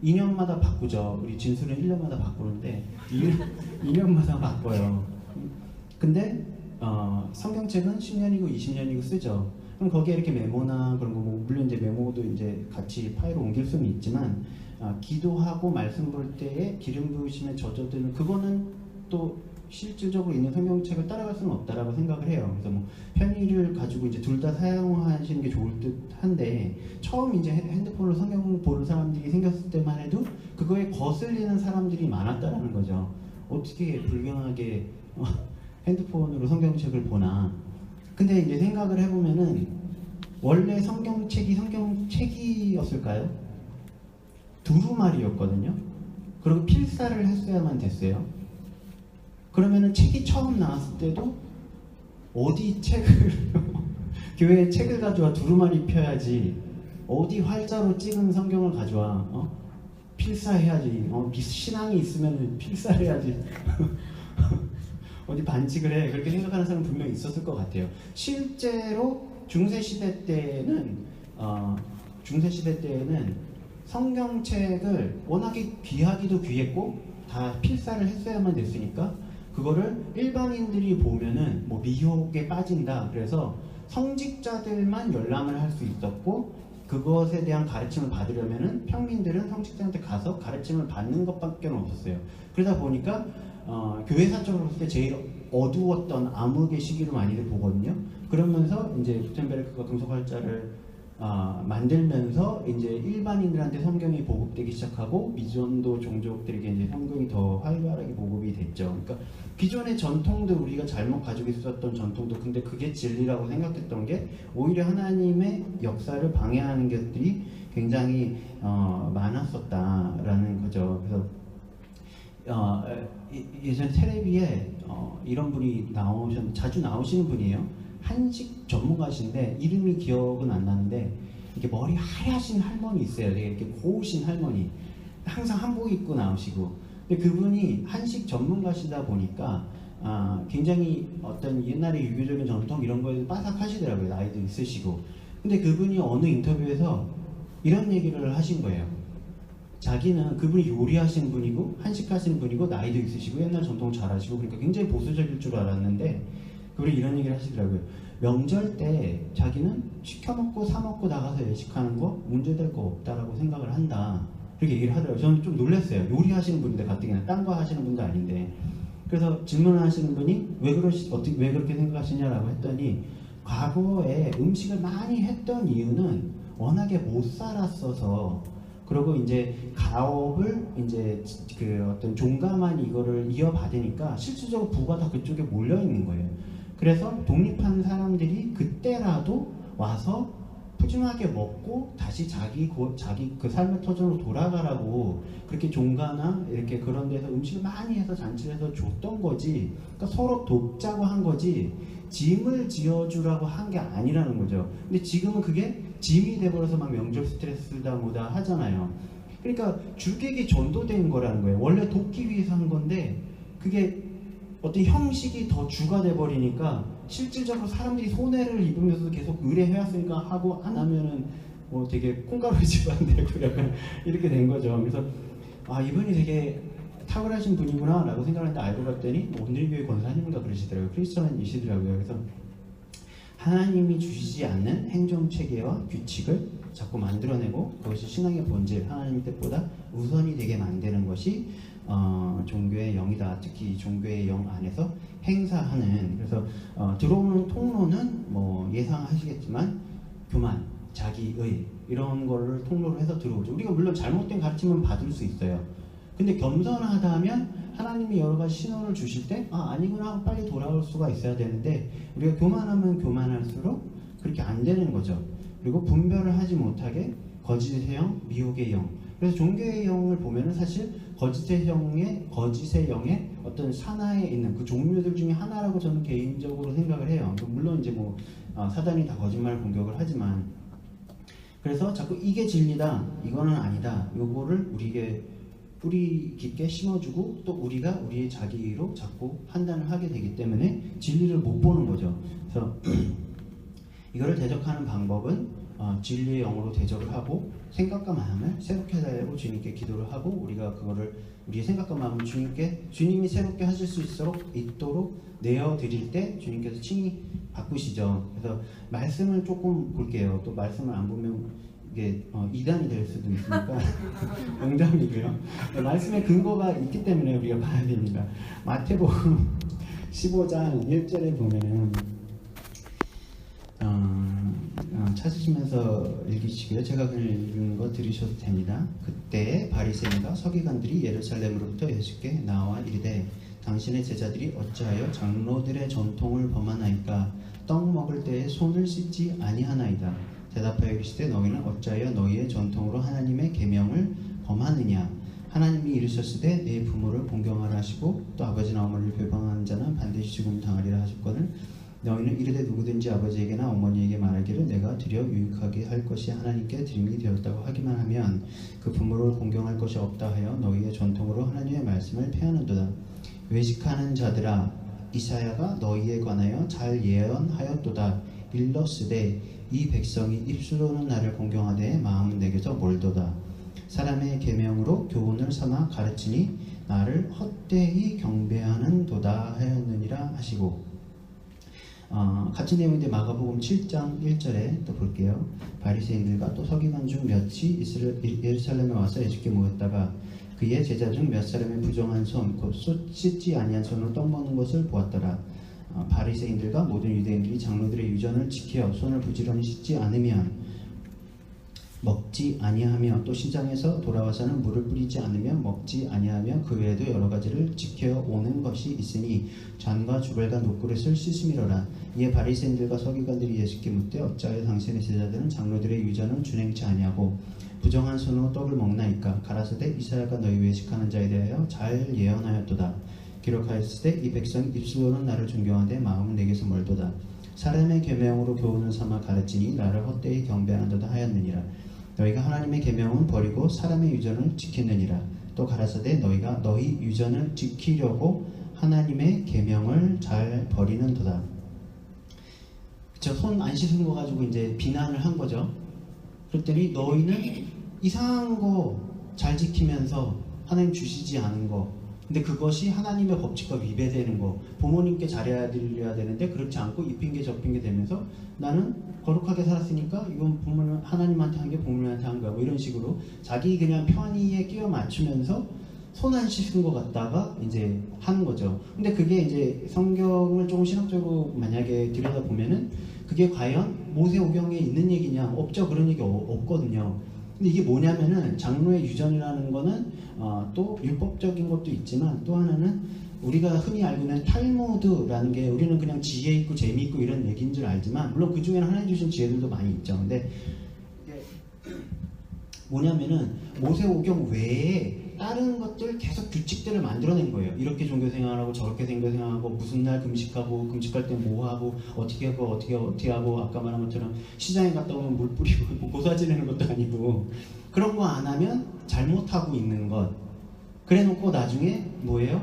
S1: 2년마다 바꾸죠. 우리 진수는 1년마다 바꾸는데 2년마다 바꿔요. 근데 성경책은 10년이고 20년이고 쓰죠. 그럼 거기에 이렇게 메모나 그런 거, 뭐 물론 이제 메모 경우도 이제 같이 파일을 옮길 수는 있지만 기도하고 말씀 볼 때에 기름 부으심에 젖어드는 그거는 또 실질적으로 있는 성경책을 따라갈 수는 없다라고 생각을 해요. 그래서 뭐 편의를 가지고 이제 둘 다 사용하시는 게 좋을 듯한데 처음 이제 핸드폰으로 성경 보는 사람들이 생겼을 때만 해도 그거에 거슬리는 사람들이 많았다라는 거죠. 어떻게 불경하게 핸드폰으로 성경책을 보나. 근데 이제 생각을 해보면은 원래 성경책이었을까요? 두루마리였거든요. 그리고 필사를 했어야만 됐어요. 그러면은 책이 처음 나왔을 때도 어디 책을 교회에 책을 가져와 두루마리 펴야지, 어디 활자로 찍은 성경을 가져와 필사해야지, 신앙이 있으면 필사해야지 어디 반칙을 해, 그렇게 생각하는 사람 분명히 있었을 것 같아요. 실제로 중세시대 때는 성경책을 워낙에 귀하기도 귀했고 다 필사를 했어야만 됐으니까 그거를 일반인들이 보면은 뭐 미혹에 빠진다, 그래서 성직자들만 열람을 할 수 있었고 그것에 대한 가르침을 받으려면은 평민들은 성직자한테 가서 가르침을 받는 것밖에 없었어요. 그러다 보니까 교회사적으로 봤을 때 제일 어두웠던 암흑의 시기로 많이들 보거든요. 그러면서 이제 구텐베르크가 금속활자를 만들면서 이제 일반인들한테 성경이 보급되기 시작하고 미전도 종족들에게 이제 성경이 더 활발하게 보급이 됐죠. 그러니까 기존의 전통도 우리가 잘못 가지고 있었던 전통도, 근데 그게 진리라고 생각했던 게 오히려 하나님의 역사를 방해하는 것들이 굉장히 많았었다라는 거죠. 그래서 예전 텔레비에 이런 분이 자주 나오시는 분이에요. 한식 전문가신데 이름이 기억은 안 나는데 이렇게 머리 하얗신 할머니 있어요. 되게 이렇게 고우신 할머니, 항상 한복 입고 나오시고. 근데 그분이 한식 전문가시다 보니까 굉장히 어떤 옛날의 유교적인 전통 이런 거에 빠삭하시더라고요. 나이도 있으시고. 근데 그분이 어느 인터뷰에서 이런 얘기를 하신 거예요. 자기는 그분이 요리하시는 분이고 한식하시는 분이고 나이도 있으시고 옛날 전통 잘하시고 그러니까 굉장히 보수적일 줄 알았는데 그분이 이런 얘기를 하시더라고요. 명절 때 자기는 시켜먹고 사먹고 나가서 외식하는 거 문제될 거 없다라고 생각을 한다, 그렇게 얘기를 하더라고요. 저는 좀 놀랐어요. 요리하시는 분인데 가뜩이나 딴 거 하시는 분도 아닌데. 그래서 질문을 하시는 분이 왜 그렇게 생각하시냐라고 했더니 과거에 음식을 많이 했던 이유는 워낙에 못 살았어서, 그리고 이제 가업을 이제 그 어떤 종가만 이거를 이어받으니까 실질적으로 부가 다 그쪽에 몰려 있는 거예요. 그래서 독립한 사람들이 그때라도 와서 푸짐하게 먹고 다시 자기 그 삶의 터전으로 돌아가라고 그렇게 종가나 이렇게 그런 데서 음식을 많이 해서 잔치를 해서 줬던 거지, 그러니까 서로 돕자고 한 거지 짐을 지어주라고 한 게 아니라는 거죠. 근데 지금은 그게 짐이 돼버려서 막 명절 스트레스다 뭐다 하잖아요. 그러니까 주객이 전도된 거라는 거예요. 원래 돕기 위해서 한 건데 그게 어떤 형식이 더 주가 돼버리니까 실질적으로 사람들이 손해를 입으면서도 계속 의뢰해왔으니까 하고 안 하면은 뭐 되게 콩가루 집안 되고 약간 이렇게 된 거죠. 그래서 이분이 되게 탁월하신 분이구나 라고 생각했는데 알고 봤더니 온누리교회 권사님인가 그러시더라고요. 크리스천이시더라고요. 그래서 하나님이 주시지 않는 행정체계와 규칙을 자꾸 만들어내고 그것이 신앙의 본질, 하나님의 뜻보다 우선이 되게 만드는 것이 종교의 영이다. 특히 종교의 영 안에서 행사하는. 그래서 들어오는 통로는 뭐 예상하시겠지만 교만, 자기의 이런 거를 통로로 해서 들어오죠. 우리가 물론 잘못된 가르침은 받을 수 있어요. 근데 겸손하다면 하나님이 여러 가지 신호를 주실 때 아니구나 하고 빨리 돌아올 수가 있어야 되는데 우리가 교만하면 교만할수록 그렇게 안 되는 거죠. 그리고 분별을 하지 못하게 거짓의 영, 미혹의 영. 그래서 종교의 영을 보면은 사실 거짓의 영의 어떤 산하에 있는 그 종류들 중에 하나라고 저는 개인적으로 생각을 해요. 물론 이제 뭐 사단이 다 거짓말 공격을 하지만, 그래서 자꾸 이게 진리다, 이거는 아니다, 요거를 우리에게 뿌리 깊게 심어주고 또 우리가 우리의 자기로 자꾸 판단을 하게 되기 때문에 진리를 못 보는 거죠. 그래서 이거를 대적하는 방법은 진리의 영으로 대적을 하고 생각과 마음을 새롭게 해달라고 주님께 기도를 하고 우리가 그거를 우리의 생각과 마음을 주님이 새롭게 하실 수 있도록 내어드릴 때 주님께서 친히 바꾸시죠. 그래서 말씀을 조금 볼게요. 또 말씀을 안 보면 이게 이단이 될 수도 있으니까 농담이고요. 말씀에 근거가 있기 때문에 우리가 봐야 됩니다. 마태복음 15장 1절에 보면은 찾으시면서 읽으시고요. 제가 그냥 읽은 거 들으셔도 됩니다. 그때 바리새인과 서기관들이 예루살렘으로부터 예수께 나와 이르되 당신의 제자들이 어찌하여 장로들의 전통을 범하나이까? 떡 먹을 때에 손을 씻지 아니하나이다. 대답하여 이르시되 너희는 어찌하여 너희의 전통으로 하나님의 계명을 범하느냐? 하나님이 이르셨으되 내 부모를 공경하라 하시고 또 아버지나 어머니를 배반하는 자는 반드시 죽음 당하리라 하셨거늘 너희는 이르되 누구든지 아버지에게나 어머니에게 말하기를 내가 드려 유익하게 할 것이 하나님께 드림이 되었다고 하기만 하면 그 부모를 공경할 것이 없다 하여 너희의 전통으로 하나님의 말씀을 폐하는도다. 외식하는 자들아 이사야가 너희에 관하여 잘 예언하였도다. 일러스되 이 백성이 입술로는 나를 공경하되 마음은 내게서 멀도다. 사람의 계명으로 교훈을 삼아 가르치니 나를 헛되이 경배하는도다 하였느니라 하시고 같은 내용인데 마가복음 7장 1절에 또 볼게요. 바리새인들과 또 서기관 중 몇이 예루살렘에 와서 예수께 모였다가 그의 제자 중 몇 사람의 부정한 손, 곧 씻지 아니한 손으로 떡 먹는 것을 보았더라. 바리새인들과 모든 유대인들이 장로들의 유전을 지켜 손을 부지런히 씻지 않으면 먹지 아니하며 또 시장에서 돌아와서는 물을 뿌리지 않으면 먹지 아니하며 그 외에도 여러 가지를 지켜오는 것이 있으니 잔과 주벌과 녹그릇을 씻음이로라. 이에 바리새인들과 서기관들이 예수께 묻되 어찌하여 당신의 제자들은 장로들의 유전을 준행치 아니하고 부정한 손으로 떡을 먹나이까? 가라사대 이사야가 너희 외식하는 자에 대하여 잘 예언하였도다. 기록하였으되 이 백성이 입술로는 나를 존경하되 마음은 내게서 멀도다. 사람의 계명으로 교훈을 삼아 가르치니 나를 헛되이 경배하는도다 하였느니라. 너희가 하나님의 계명은 버리고 사람의 유전을 지키느니라. 또 가라사대 너희가 너희 유전을 지키려고 하나님의 계명을 잘 버리는도다. 그쵸? 손 안 씻은 거 가지고 이제 비난을 한 거죠. 그랬더니 너희는 이상한 거 잘 지키면서 하나님 주시지 않은 거, 근데 그것이 하나님의 법칙과 위배되는 거, 부모님께 잘해야 되는데 그렇지 않고 이 핑계 저 핑계 되면서 나는 거룩하게 살았으니까 이건 부모님 하나님한테 한 게 부모님한테 한 거야, 뭐 이런 식으로 자기 그냥 편의에 끼워 맞추면서 손 안 씻은 것 같다가 이제 하는 거죠. 근데 그게 이제 성경을 조금 신학적으로 만약에 들여다보면은 그게 과연 모세오경에 있는 얘기냐? 없죠. 그런 얘기 없거든요. 근데 이게 뭐냐면은 장로의 유전이라는 거는 또 율법적인 것도 있지만 또 하나는 우리가 흔히 알고 있는 탈무드라는 게 우리는 그냥 지혜 있고 재미있고 이런 얘기인 줄 알지만 물론 그 중에는 하나님 주신 지혜들도 많이 있죠. 근데 이게 뭐냐면은 모세오경 외에 다른 것들 계속 규칙들을 만들어낸 거예요. 이렇게 종교 생활하고 저렇게 종교 생활하고 무슨 날 금식하고 금식할 때 뭐 하고 어떻게 하고 어떻게 하고 아까 말한 것처럼 시장에 갔다 오면 물 뿌리고 뭐 고사 지내는 것도 아니고 그런 거 안 하면 잘못하고 있는 것. 그래놓고 나중에 뭐예요?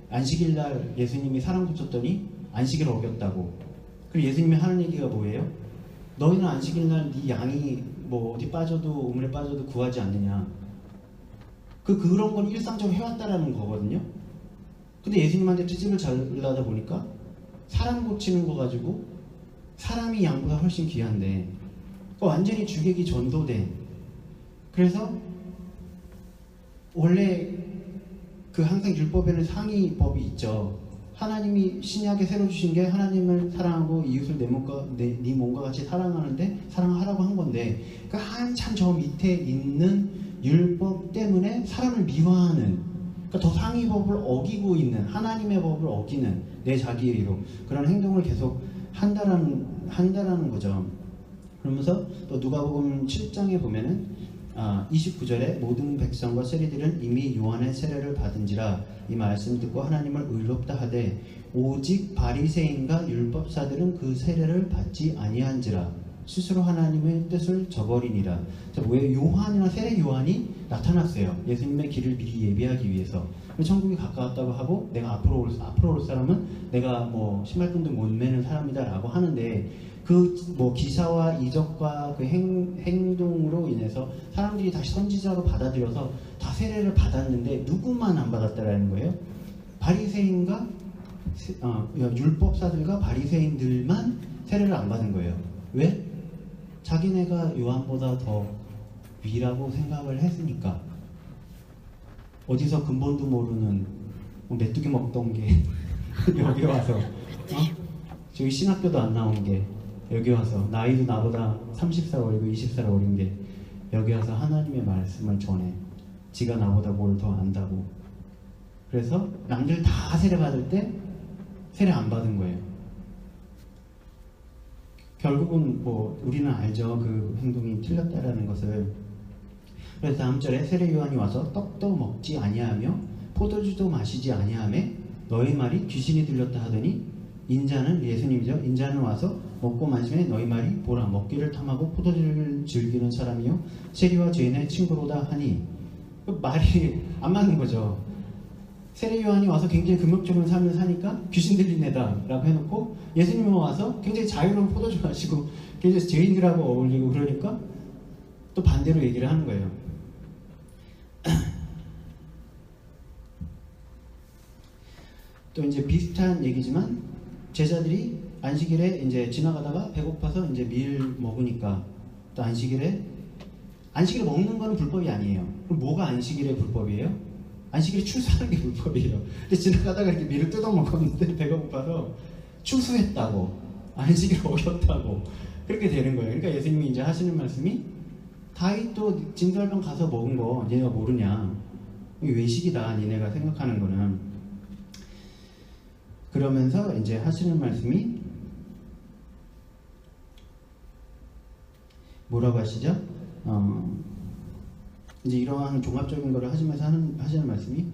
S1: 안식일 날 예수님이 사람 고쳤더니 안식일을 어겼다고. 그리고 예수님이 하는 얘기가 뭐예요? 너희는 안식일 날 네 양이 뭐 어디 빠져도 우물에 빠져도 구하지 않느냐. 그런 건 일상적으로 해왔다라는 거거든요. 근데 예수님한테 트집을 잘라다 보니까 사람 고치는 거 가지고 사람이 양보다 훨씬 귀한데 완전히 주객이 전도된. 그래서 원래 그 항상 율법에는 상위법이 있죠. 하나님이 신약에 새로 주신 게 하나님을 사랑하고 이웃을 네 몸과 같이 사랑하는데 사랑하라고 한 건데 그 한참 저 밑에 있는 율법 때문에 사람을 미화하는, 그러니까 더 상위 법을 어기고 있는, 하나님의 법을 어기는 내 자기의로 그런 행동을 계속 한다라는 거죠. 그러면서 또 누가복음 7장에 보면은 29절에 모든 백성과 세리들은 이미 요한의 세례를 받은지라 이 말씀 듣고 하나님을 의롭다 하되 오직 바리새인과 율법사들은 그 세례를 받지 아니한지라 스스로 하나님의 뜻을 저버리니라. 왜 요한이나 세례 요한이 나타났어요? 예수님의 길을 미리 예비하기 위해서. 천국이 가까웠다고 하고 내가 앞으로 올 사람은 내가 뭐 신발끈도 못 매는 사람이다라고 하는데 그 뭐 기사와 이적과 그 행동으로 인해서 사람들이 다시 선지자로 받아들여서 다 세례를 받았는데 누구만 안 받았다라는 거예요? 바리새인과 율법사들과 바리새인들만 세례를 안 받은 거예요. 왜? 자기네가 요한보다 더 위라고 생각을 했으니까 어디서 근본도 모르는 메뚜기 먹던 게 여기 와서 저기 신학교도 안 나온 게 여기 와서 나이도 나보다 30살 어리고 20살 어린 게 여기 와서 하나님의 말씀을 전해. 지가 나보다 뭘 더 안다고. 그래서 남들 다 세례 받을 때 세례 안 받은 거예요. 결국은 뭐 우리는 알죠. 그 행동이 틀렸다라는 것을. 그래서 다음 절에 세례 요한이 와서 떡도 먹지 아니하며 포도주도 마시지 아니하매 너희 말이 귀신이 들렸다 하더니 인자는, 예수님이죠. 인자는 와서 먹고 마시매 너희 말이 보라 먹기를 탐하고 포도주를 즐기는 사람이요 세리와 죄인의 친구로다 하니, 말이 안 맞는 거죠. 세례 요한이 와서 굉장히 금욕적인 삶을 사니까 귀신 들린 애다 라고 해놓고, 예수님이 와서 굉장히 자유로운 포도주 마시고 굉장히 죄인들하고 어울리고 그러니까 또 반대로 얘기를 하는 거예요. 또 이제 비슷한 얘기지만 제자들이 안식일에 이제 지나가다가 배고파서 이제 밀 먹으니까 또 안식일에 먹는 거는 불법이 아니에요. 그럼 뭐가 안식일에 불법이에요? 안식일에 추수하는 게 불법이에요. 근데 지나가다가 이렇게 밀을 뜯어 먹었는데 배가 고파서 추수했다고, 안식일을 어겼다고 그렇게 되는 거예요. 그러니까 예수님이 이제 하시는 말씀이 다윗도 진설병 가서 먹은 거 니네가 모르냐? 이게 외식이다 니네가 생각하는 거는. 그러면서 이제 하시는 말씀이 뭐라고 하시죠? 이제 이러한 종합적인 거를 하시면서 하시는 말씀이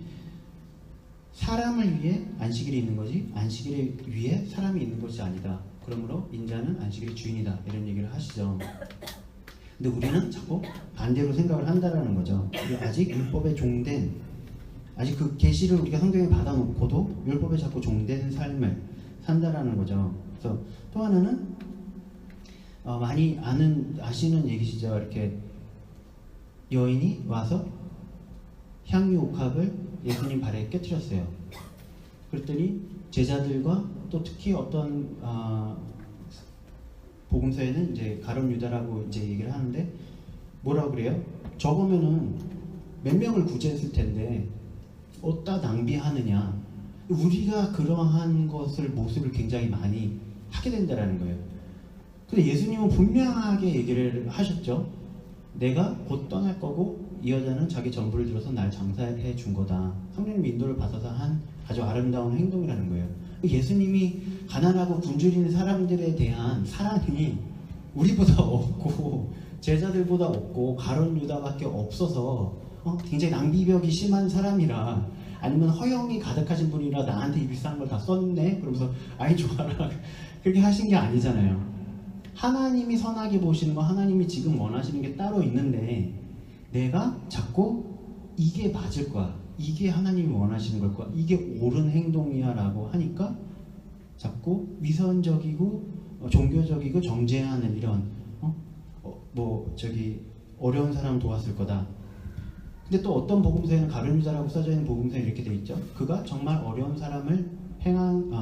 S1: 사람을 위해 안식일이 있는 거지 안식일에 위해 사람이 있는 것이 아니다. 그러므로 인자는 안식일의 주인이다. 이런 얘기를 하시죠. 근데 우리는 자꾸 반대로 생각을 한다라는 거죠. 아직 율법에 종된, 아직 그 계시를 우리가 성경에 받아놓고도 율법에 자꾸 종된 삶을 산다라는 거죠. 그래서 또 하나는 많이 아시는 얘기시죠. 이렇게 여인이 와서 향유 옥합을 예수님 발에 깨뜨렸어요. 그랬더니 제자들과 또 특히 어떤 복음서에는 이제 가룟 유다라고 이제 얘기를 하는데 뭐라고 그래요? 저거면은 몇 명을 구제했을 텐데 어디다 낭비하느냐. 우리가 그러한 모습을 굉장히 많이 하게 된다라는 거예요. 근데 예수님은 분명하게 얘기를 하셨죠. 내가 곧 떠날 거고 이 여자는 자기 전부를 들어서 날 장사해 준 거다. 성령님 인도를 받아서 한 아주 아름다운 행동이라는 거예요. 예수님이 가난하고 굶주리는 사람들에 대한 사랑이 우리보다 없고 제자들보다 없고 가룟 유다밖에 없어서 굉장히 낭비벽이 심한 사람이라, 아니면 허영이 가득하신 분이라 나한테 이 비싼 걸 다 썼네 그러면서 아이 좋아라 그렇게 하신 게 아니잖아요. 하나님이 선하게 보시는 거, 하나님이 지금 원하시는 게 따로 있는데 내가 자꾸 이게 맞을 거야, 이게 하나님이 원하시는 걸 거야, 이게 옳은 행동이야 라고 하니까 자꾸 위선적이고 종교적이고 정죄하는 이런 어려운 사람 도왔을 거다. 근데 또 어떤 복음서에는 가룟 유다라고 써져 있는 복음서에 이렇게 돼 있죠. 그가 정말 어려운 사람을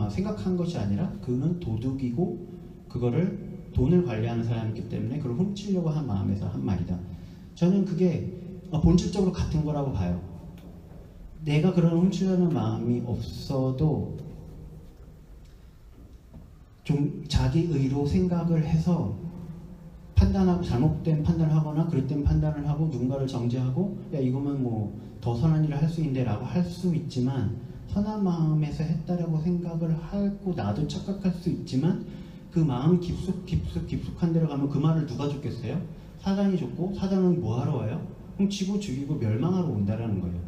S1: 생각한 것이 아니라 그는 도둑이고 그거를 돈을 관리하는 사람이기 때문에 그걸 훔치려고 한 마음에서 한 말이다. 저는 그게 본질적으로 같은 거라고 봐요. 내가 그런 훔치려는 마음이 없어도 좀 자기 의로 생각을 해서 판단하고 잘못된 판단을 하거나 그릇된 판단을 하고 누군가를 정죄하고 야 이거면 뭐 더 선한 일을 할 수 있는데 라고 할 수 있지만, 선한 마음에서 했다라고 생각을 하고 나도 착각할 수 있지만 그 마음 깊숙한 데로 가면 그 말을 누가 줬겠어요? 사단이 줬고, 사단은 뭐하러 와요? 훔치고 죽이고 멸망하러 온다라는 거예요.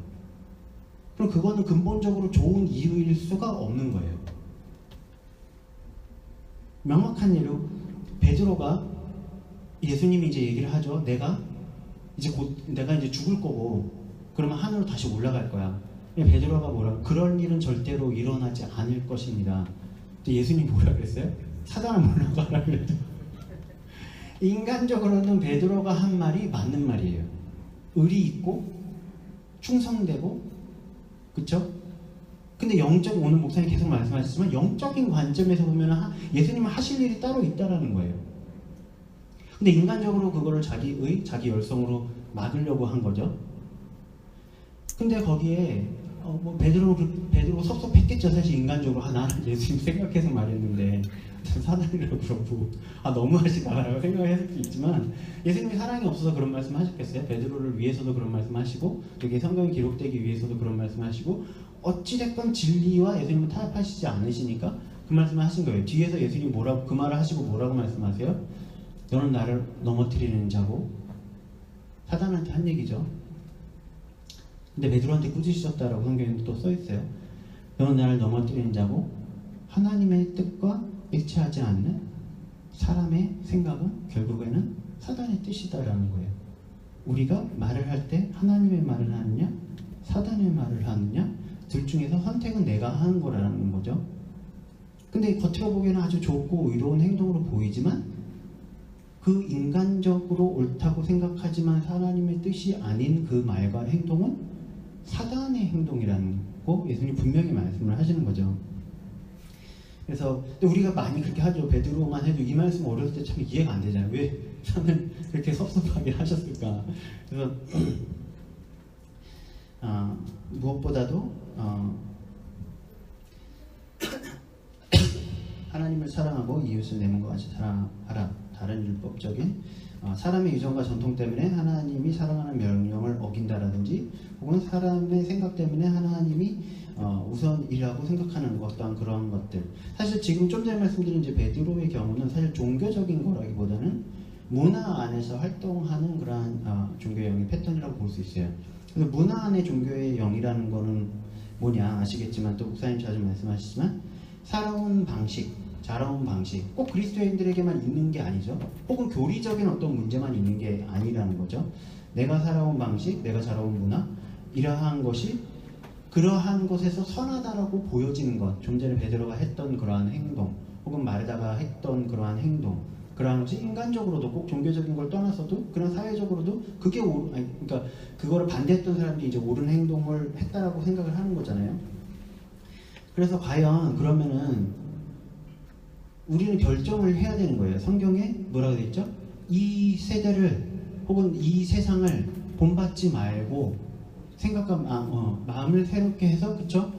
S1: 그럼 그거는 근본적으로 좋은 이유일 수가 없는 거예요. 명확한 예로 베드로가, 예수님이 이제 얘기를 하죠. 내가 이제 죽을 거고 그러면 하늘로 다시 올라갈 거야. 베드로가 뭐라고? 그럴 일은 절대로 일어나지 않을 것입니다. 예수님 뭐라 그랬어요? 사단아 물러가라 그랬죠. 인간적으로는 베드로가 한 말이 맞는 말이에요. 의리 있고 충성되고, 그쵸? 근데 오늘 목사님 계속 말씀하셨지만 영적인 관점에서 보면 예수님은 하실 일이 따로 있다라는 거예요. 근데 인간적으로 그거를 자기 열성으로 막으려고 한 거죠. 근데 거기에 뭐 베드로 섭섭했겠죠. 사실 인간적으로 나는 예수님 생각해서 말했는데 사단이라고 그러고 너무하시다라고 생각했을 수 있지만 예수님이 사랑이 없어서 그런 말씀 하셨겠어요? 베드로를 위해서도 그런 말씀 하시고 여기 성경이 기록되기 위해서도 그런 말씀 하시고 어찌됐건 진리와 예수님은 타협하시지 않으시니까 그 말씀을 하신 거예요. 뒤에서 예수님이 그 말을 하시고 뭐라고 말씀하세요? 너는 나를 넘어뜨리는 자고, 사단한테 한 얘기죠. 근데 베드로한테 꾸짖으셨다라고 성경에 또 써있어요. 너는 나를 넘어뜨리는 자고 하나님의 뜻과 일치하지 않는 사람의 생각은 결국에는 사단의 뜻이다라는 거예요. 우리가 말을 할 때 하나님의 말을 하느냐 사단의 말을 하느냐 둘 중에서 선택은 내가 하는 거라는 거죠. 근데 겉으로 보기에는 아주 좋고 의로운 행동으로 보이지만 그 인간적으로 옳다고 생각하지만 하나님의 뜻이 아닌 그 말과 행동은 사단의 행동이라는 거 예수님이 분명히 말씀을 하시는 거죠. 그래서 우리가 많이 그렇게 하죠. 베드로만 해도 이 말씀 어렸을 때 참 이해가 안 되잖아요. 왜 저는 그렇게 섭섭하게 하셨을까. 그래서 무엇보다도 하나님을 사랑하고 이웃을 내 몸과 같이 사랑하라. 다른 율법적인 사람의 유전과 전통 때문에 하나님이 사랑하는 명령을 어긴다라든지 혹은 사람의 생각 때문에 하나님이 우선이라고 생각하는 것 또한 그런 것들. 사실 지금 좀 전에 말씀드린 이제 베드로의 경우는 사실 종교적인 거라기보다는 문화 안에서 활동하는 그러한 종교의 영의 패턴이라고 볼 수 있어요. 그래서 문화 안의 종교의 영이라는 거는 뭐냐 아시겠지만 또 목사님 자주 말씀하시지만 살아온 방식, 자라온 방식, 꼭 그리스도인들에게만 있는 게 아니죠. 혹은 교리적인 어떤 문제만 있는 게 아니라는 거죠. 내가 살아온 방식, 내가 자라온 문화, 이러한 것이 그러한 것에서 선하다라고 보여지는 것, 좀 전에 베드로가 했던 그러한 행동, 혹은 마르다가 했던 그러한 행동, 그러한 것이 인간적으로도 꼭 종교적인 걸 떠나서도 그런 사회적으로도 그게 그러니까 그거를 반대했던 사람들이 이제 옳은 행동을 했다라고 생각을 하는 거잖아요. 그래서 과연 그러면은 우리는 결정을 해야 되는 거예요. 성경에 뭐라고 되어 있죠? 이 세대를 혹은 이 세상을 본받지 말고 생각과 마음을 새롭게 해서 그쵸?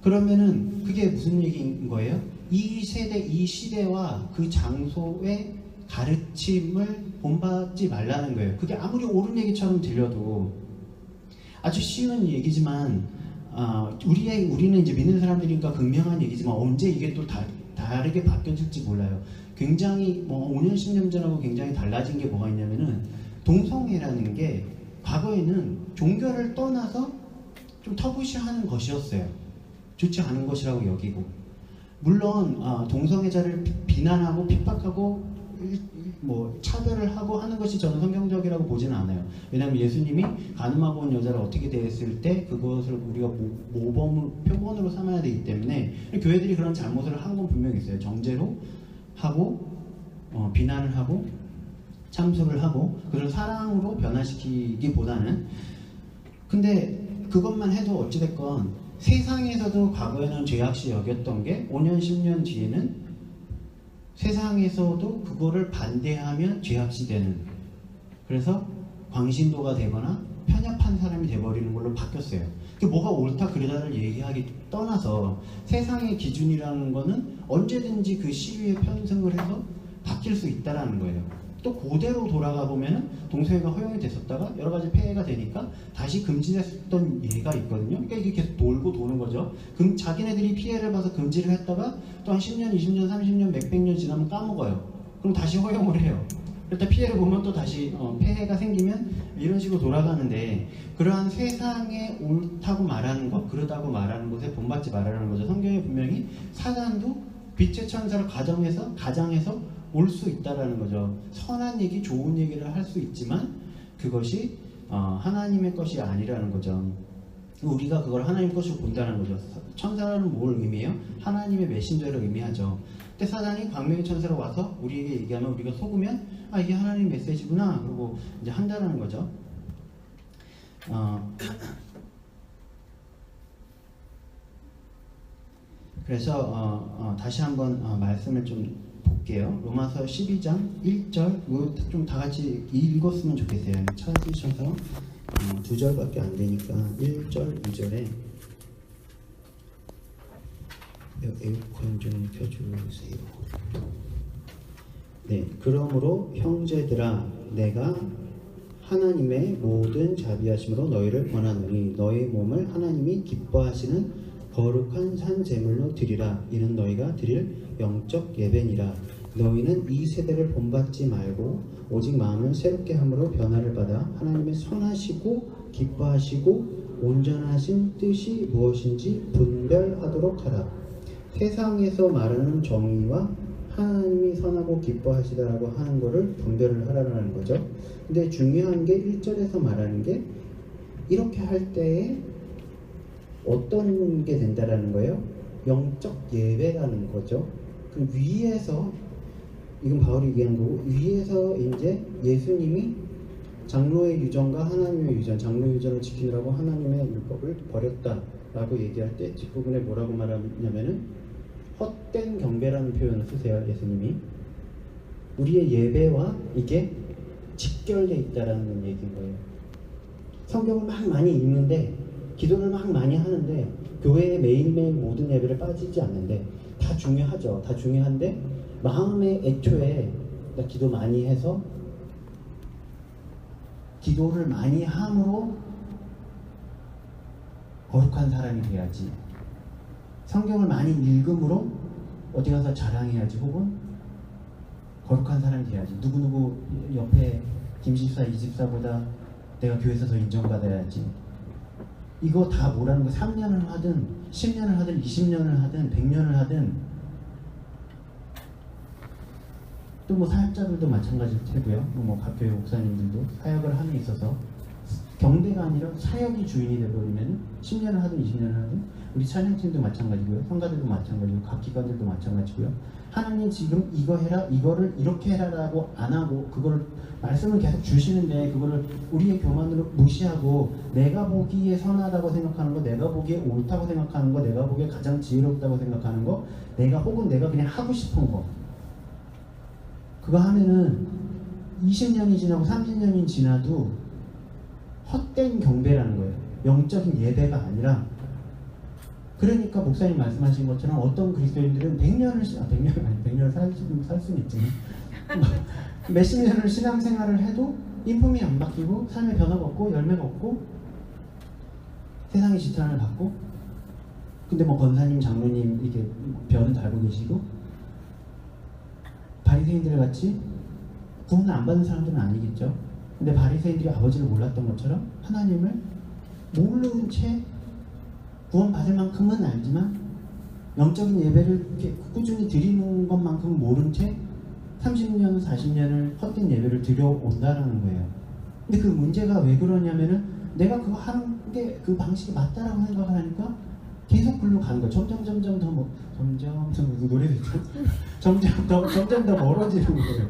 S1: 그러면은 그게 무슨 얘기인 거예요? 이 세대, 이 시대와 그 장소의 가르침을 본받지 말라는 거예요. 그게 아무리 옳은 얘기처럼 들려도 아주 쉬운 얘기지만 우리는 이제 믿는 사람들이니까 극명한 얘기지만 언제 이게 또 다르게 바뀌어질지 몰라요. 굉장히 5년 10년 전하고 굉장히 달라진 게 뭐가 있냐면은 동성애라는 게 과거에는 종교를 떠나서 좀 터부시하는 것이었어요. 좋지 않은 것이라고 여기고 물론 동성애자를 비난하고 핍박하고 차별을 하고 하는 것이 저는 성경적이라고 보지는 않아요. 왜냐하면 예수님이 가늠하고 온 여자를 어떻게 대했을 때 그것을 우리가 표본으로 삼아야 되기 때문에 교회들이 그런 잘못을 한 건 분명히 있어요. 정죄로 하고 비난을 하고 참석을 하고 그걸 사랑으로 변화시키기보다는 근데 그것만 해도 어찌됐건 세상에서도 과거에는 죄악시 여겼던 게 5년 10년 뒤에는 세상에서도 그거를 반대하면 죄악시 되는 그래서 광신도가 되거나 편협한 사람이 돼버리는 걸로 바뀌었어요. 뭐가 옳다 그르다를 얘기하기 떠나서 세상의 기준이라는 거는 언제든지 그 시류에 편승을 해서 바뀔 수 있다는 거예요. 또 그대로 돌아가 보면은 동성애가 허용이 됐었다가 여러 가지 폐해가 되니까 다시 금지됐던 예가 있거든요. 그러니까 이게 계속 돌고 도는 거죠. 자기네들이 피해를 봐서 금지를 했다가 또 한 10년, 20년, 30년, 몇백 년 지나면 까먹어요. 그럼 다시 허용을 해요. 그러다 피해를 보면 또 다시 폐해가 생기면 이런 식으로 돌아가는데 그러한 세상에 옳다고 말하는 것, 그러다고 말하는 것에 본받지 말라는 거죠. 성경에 분명히 사단도 빛의 천사를 가장해서 올 수 있다라는 거죠. 선한 얘기, 좋은 얘기를 할 수 있지만 그것이 하나님의 것이 아니라는 거죠. 우리가 그걸 하나님의 것으로 본다는 거죠. 천사는 뭘 의미해요? 하나님의 메신저를 의미하죠. 근데 사단이 광명의 천사로 와서 우리에게 얘기하면 우리가 속으면 이게 하나님 메시지구나 그러고 이제 한다는 거죠. 그래서 다시 한번 말씀을 좀 볼게요. 로마서 12장 1절 좀 다 같이 읽었으면 좋겠어요. 찾으셔서 2절밖에 안 되니까 1절, 2절에 에어컨 좀 켜주세요. 네, 그러므로 형제들아 내가 하나님의 모든 자비하심으로 너희를 권하노니 너희 몸을 하나님이 기뻐하시는 거룩한 산 제물로 드리라. 이는 너희가 드릴 영적 예배니라. 너희는 이 세대를 본받지 말고 오직 마음을 새롭게 함으로 변화를 받아 하나님의 선하시고 기뻐하시고 온전하신 뜻이 무엇인지 분별하도록 하라. 세상에서 말하는 정의와 하나님이 선하고 기뻐하시다라고 하는 거를 분별을 하라는 거죠. 근데 중요한 게 1절에서 말하는 게 이렇게 할 때에 어떤 게 된다라는 거예요? 영적 예배라는 거죠. 그 위에서, 이건 바울이 얘기한 거고, 위에서 이제 예수님이 장로의 유전과 하나님의 유전, 장로의 유전을 지키느라고 하나님의 율법을 버렸다라고 얘기할 때 뒷부분에 뭐라고 말하냐면은 헛된 경배라는 표현을 쓰세요. 예수님이 우리의 예배와 이게 직결되어 있다라는 얘기인 거예요. 성경을 막 많이 읽는데, 기도를 막 많이 하는데, 교회에 매일매일 모든 예배를 빠지지 않는데, 다 중요하죠. 다 중요한데 마음의 애초에 나 기도 많이 해서 기도를 많이 함으로 거룩한 사람이 돼야지, 성경을 많이 읽음으로 어디 가서 자랑해야지, 혹은 거룩한 사람이 돼야지, 누구누구 옆에 김집사 이집사보다 내가 교회에서 더 인정받아야지, 이거 다 뭐라는 거. 3년을 하든 10년을 하든 20년을 하든 100년을 하든, 또 뭐 사역자들도 마찬가지일 테고요. 뭐 각 교회 목사님들도 사역을 함에 있어서 경배가 아니라 사역이 주인이 되버리면 10년을 하든 20년을 하든, 우리 찬양팀도 마찬가지고요, 성가들도 마찬가지고, 각 기관들도 마찬가지고요. 하나님 지금 이거 해라, 이거를 이렇게 해라라고 안 하고 그걸 말씀을 계속 주시는데 그거를 우리의 교만으로 무시하고 내가 보기에 선하다고 생각하는 거, 내가 보기에 옳다고 생각하는 거, 내가 보기에 가장 지혜롭다고 생각하는 거, 내가 혹은 내가 그냥 하고 싶은 거, 그거 하면은 20년이 지나고 30년이 지나도 헛된 경배라는 거예요. 영적인 예배가 아니라. 그러니까 목사님 말씀하신 것처럼 어떤 그리스도인들은 100년을 살 수는 있지만 몇십 년을 신앙생활을 해도 인품이 안 바뀌고 삶의 변화가 없고 열매가 없고 세상의 지탄을 받고, 근데 뭐 권사님, 장로님 이렇게 변을 달고 계시고 바리새인들 같이 구원을 안 받은 사람들은 아니겠죠. 근데 바리새인들이 아버지를 몰랐던 것처럼 하나님을 모르는 채 구원받을 만큼은 알지만 영적인 예배를 이렇게 꾸준히 드리는 것만큼은 모른 채 30년, 40년을 헛된 예배를 드려온다라는 거예요. 근데 그 문제가 왜 그러냐면은 내가 그거 하는 게 그 방식이 맞다라고 생각을 하니까 계속 글로 가는 거예요. 점점 그 노래도 있죠. 점점 더 멀어지는 거예요.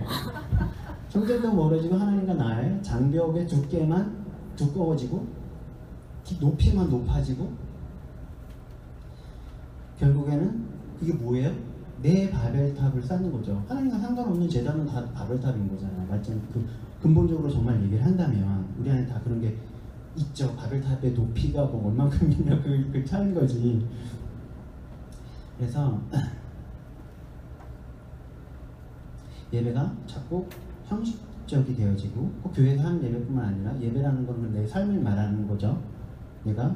S1: 점점 더 멀어지고 하나님과 나의 장벽의 두께만 두꺼워지고 높이만 높아지고, 결국에는 이게 뭐예요? 내 바벨탑을 쌓는 거죠. 하나님과 상관없는 제단은 다 바벨탑인 거잖아요. 맞죠? 그 근본적으로 정말 얘기를 한다면 우리 안에 다 그런 게 있죠. 바벨탑의 높이가 뭐 얼만큼이냐 그 차이인 거지. 그래서 예배가 자꾸 형식적이 되어지고, 교회에서 하는 예배뿐만 아니라 예배라는 건 내 삶을 말하는 거죠. 내가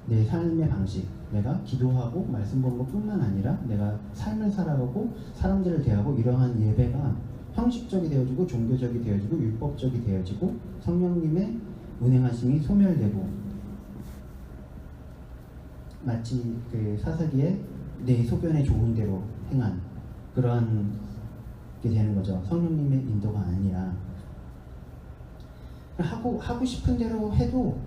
S1: 내 삶의 방식, 내가 기도하고 말씀 보는 것뿐만 아니라 내가 삶을 살아가고 사람들을 대하고, 이러한 예배가 형식적이 되어지고 종교적이 되어지고 율법적이 되어지고 성령님의 운행하심이 소멸되고, 마치 그 사사기에 내 소견에 좋은 대로 행한 그러한 게 되는 거죠. 성령님의 인도가 아니라 하고 싶은 대로 해도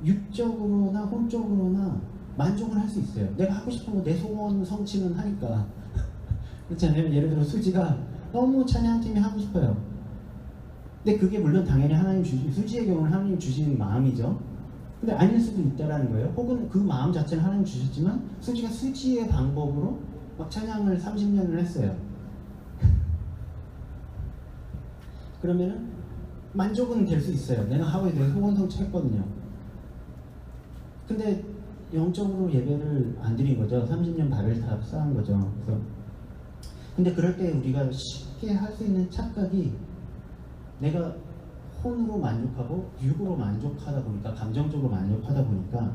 S1: 육적으로나 혼적으로나 만족을 할 수 있어요. 내가 하고 싶은 거 내 소원 성취는 하니까. 그렇잖아요. 예를 들어 수지가 너무 찬양팀이 하고 싶어요. 근데 그게 물론 당연히 하나님 수지의 경우는 하나님 주신 마음이죠. 근데 아닐 수도 있다라는 거예요. 혹은 그 마음 자체는 하나님 주셨지만 수지가 수지의 방법으로 막 찬양을 30년을 했어요. 그러면은 만족은 될 수 있어요. 내가 하고에 대해서 소원 성취했거든요. 근데 영적으로 예배를 안 드린 거죠. 30년 발을 다 쌓은 거죠. 그래서 근데 그럴 때 우리가 쉽게 할 수 있는 착각이 내가 혼으로 만족하고 육으로 만족하다 보니까, 감정적으로 만족하다 보니까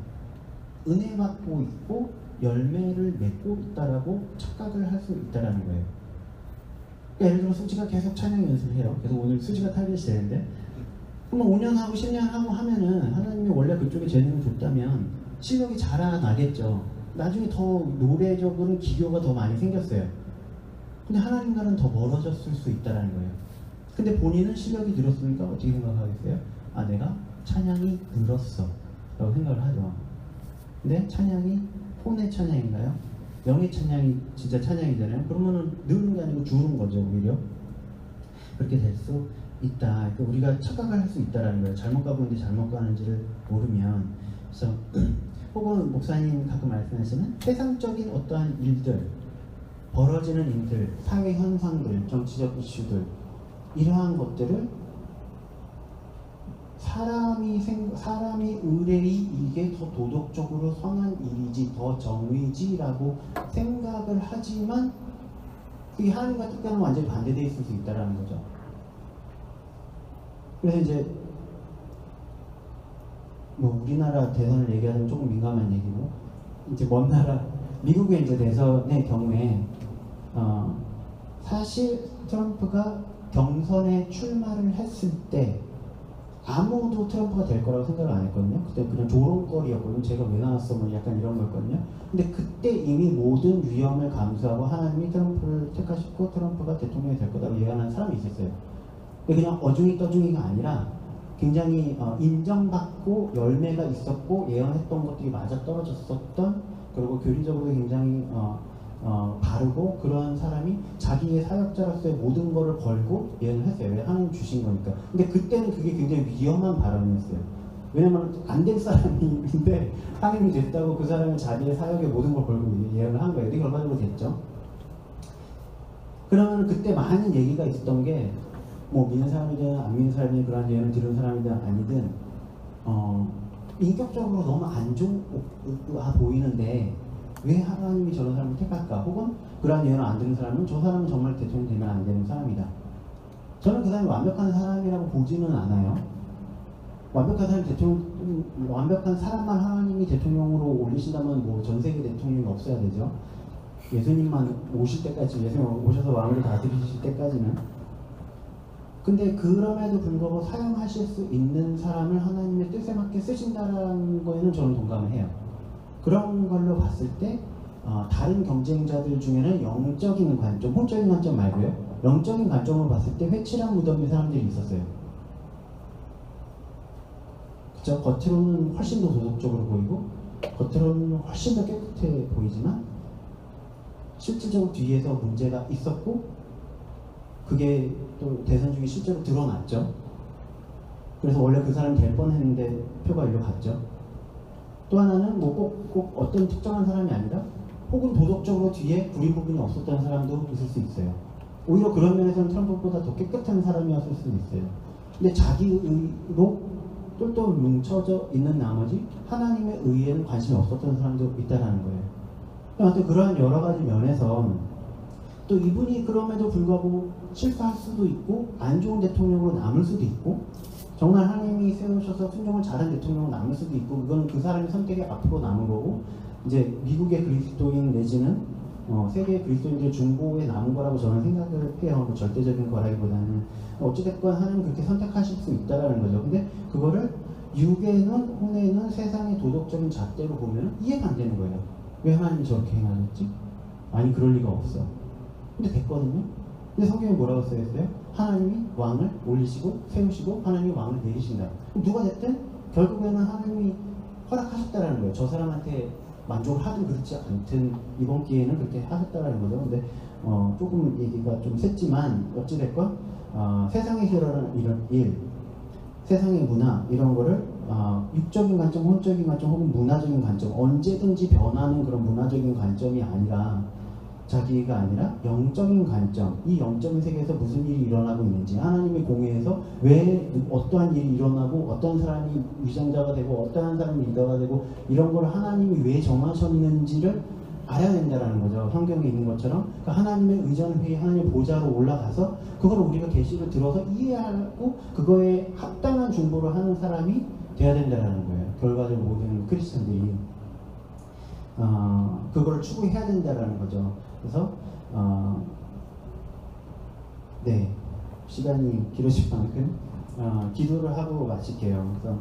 S1: 은혜 받고 있고 열매를 맺고 있다라고 착각을 할 수 있다라는 거예요. 그러니까 예를 들어 수지가 계속 찬양 연습을 해요. 그래서 오늘 수지가 타겟이 되는데, 그러면 5년 하고 10년 하고 하면은 하나님이 원래 그쪽에 재능을 줬다면 실력이 자라나겠죠. 나중에 더 노래적으로는 기교가 더 많이 생겼어요. 근데 하나님과는 더 멀어졌을 수 있다는 거예요. 근데 본인은 실력이 늘었으니까 어떻게 생각하겠어요? 아, 내가 찬양이 늘었어 라고 생각을 하죠. 근데 찬양이 혼의 찬양인가요? 영의 찬양이 진짜 찬양이잖아요. 그러면은 늘는 게 아니고 줄은 거죠. 오히려 그렇게 될 수 있다. 그러니까 우리가 착각을 할 수 있다는 거예요. 잘못 가고 있는데 잘못 가는지를 모르면. 그래서 혹은 목사님 가끔 말씀하시는 세상적인 어떠한 일들, 벌어지는 일들, 사회 현상들, 정치적 이슈들, 이러한 것들을 사람이 의뢰이 이게 더 도덕적으로 선한 일이지, 더 정의지라고 생각을 하지만 그게 하나님과 뜻과는 완전히 반대되어 있을 수 있다는 거죠. 그래서 이제 뭐 우리나라 대선을 얘기하면 조금 민감한 얘기고, 이제 먼 나라 미국의 이제 대선의 경우에 사실 트럼프가 경선에 출마를 했을 때 아무도 트럼프가 될 거라고 생각을 안 했거든요. 그때 그냥 조롱거리였거든요. 제가 왜 나왔어 뭐 약간 이런 거였거든요. 근데 그때 이미 모든 위험을 감수하고 하나님이 트럼프를 택하셨고 트럼프가 대통령이 될 거다고 예언한 사람이 있었어요. 근데 그냥 어중이 떠중이가 아니라 굉장히 인정받고 열매가 있었고 예언했던 것들이 맞아 떨어졌었던, 그리고 교리적으로 굉장히 바르고 그런 사람이 자기의 사역자로서의 모든 거를 걸고 예언을 했어요. 왜? 하나님 주신 거니까. 근데 그때는 그게 굉장히 위험한 발언이었어요. 왜냐면 안 될 사람인데 하나님이 됐다고 그 사람이 자기의 사역의 모든 걸 걸고 예언을 한 거예요. 근데 결과적으로 됐죠. 그러면 그때 많은 얘기가 있었던 게, 뭐 믿는 사람이든 안 믿는 사람이든 그런 예언을 들은 사람이든 아니든 인격적으로 너무 안 좋아 보이는데 왜 하나님이 저런 사람을 택할까? 혹은 그러한 예언을 안 듣는 사람은 저 사람은 정말 대통령 되면 안 되는 사람이다. 저는 그 사람이 완벽한 사람이라고 보지는 않아요. 완벽한 사람만 하나님이 대통령으로 올리신다면 뭐 전 세계 대통령이 없어야 되죠. 예수님만 오실 때까지, 예수님 오셔서 왕을 다스리실 때까지는. 근데 그럼에도 불구하고 사용하실 수 있는 사람을 하나님의 뜻에 맞게 쓰신다는 거에는 저는 동감을 해요. 그런 걸로 봤을 때 다른 경쟁자들 중에는 영적인 관점, 혼적인 관점 말고요, 영적인 관점으로 봤을 때 회칠한 무덤인 사람들이 있었어요. 그쵸? 겉으로는 훨씬 더 도덕적으로 보이고 겉으로는 훨씬 더 깨끗해 보이지만 실질적으로 뒤에서 문제가 있었고, 그게 또 대선 중에 실제로 드러났죠. 그래서 원래 그 사람이 될 뻔했는데 표가 일로 갔죠. 또 하나는 뭐 꼭 어떤 특정한 사람이 아니라 혹은 도덕적으로 뒤에 구린 부분이 없었던 사람도 있을 수 있어요. 오히려 그런 면에서는 트럼프보다 더 깨끗한 사람이었을 수도 있어요. 근데 자기 의로 똘똘 뭉쳐져 있는 나머지 하나님의 의에는 관심이 없었던 사람도 있다는 거예요. 아무튼 그러한 여러 가지 면에서 또 이분이 그럼에도 불구하고 실패할 수도 있고 안 좋은 대통령으로 남을 수도 있고, 정말 하나님이 세우셔서 순종을 잘한 대통령으로 남을 수도 있고, 그건 그 사람의 선택이 앞으로 남은 거고, 이제 미국의 그리스도인 내지는 세계의 그리스도인들 중보에 남은 거라고 저는 생각을 해요. 뭐 절대적인 거라기보다는 어찌됐건 하나님 그렇게 선택하실 수 있다라는 거죠. 근데 그거를 육에는 혼에는 세상의 도덕적인 잣대로 보면 이해가 안 되는 거예요. 왜 하나님이 저렇게 행하셨지? 아니 그럴 리가 없어. 근데 됐거든요. 근데 성경에 뭐라고 써있어요? 하나님이 왕을 올리시고 세우시고 하나님이 왕을 내리신다. 누가 됐든 결국에는 하나님이 허락하셨다라는 거예요. 저 사람한테 만족을 하든 그렇지 않든 이번 기회에는 그렇게 하셨다라는 거죠. 근데 조금 얘기가 좀 셌지만 어찌됐건 세상에서 일어나는 이런 일, 세상의 문화 이런 거를 육적인 관점, 혼적인 관점 혹은 문화적인 관점, 언제든지 변하는 그런 문화적인 관점이 아니라 자기가 아니라 영적인 관점, 이 영적인 세계에서 무슨 일이 일어나고 있는지, 하나님의 공회에서 왜 어떠한 일이 일어나고 어떤 사람이 위장자가 되고 어떠한 사람이 리더가 되고 이런 걸 하나님이 왜 정하셨는지를 알아야 된다는 거죠. 성경에 있는 것처럼 그러니까 하나님의 의전회의, 하나님의 보좌로 올라가서 그걸 우리가 계시를 들어서 이해하고 그거에 합당한 중보를 하는 사람이 돼야 된다는 거예요. 결과적으로 모든 크리스천들이 그걸 추구해야 된다는 거죠. 그래서 네, 시간이 길어질 만큼 기도를 하고 마칠게요. 그래서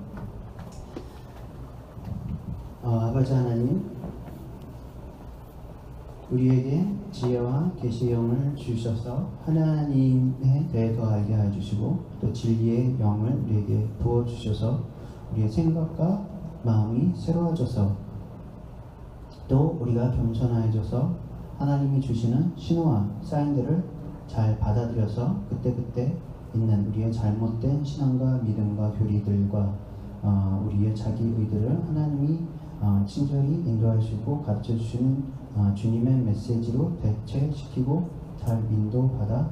S1: 아버지 하나님, 우리에게 지혜와 계시의 영을 주셔서 하나님에 대해 더 알게 해주시고 또 진리의 영을 우리에게 부어주셔서 우리의 생각과 마음이 새로워져서 또 우리가 겸손해져서 하나님이 주시는 신호와 사인들을 잘 받아들여서 그때그때 있는 우리의 잘못된 신앙과 믿음과 교리들과 우리의 자기 의들을 하나님이 친절히 인도하시고 가르쳐주시는 주님의 메시지로 대체시키고 잘 인도받아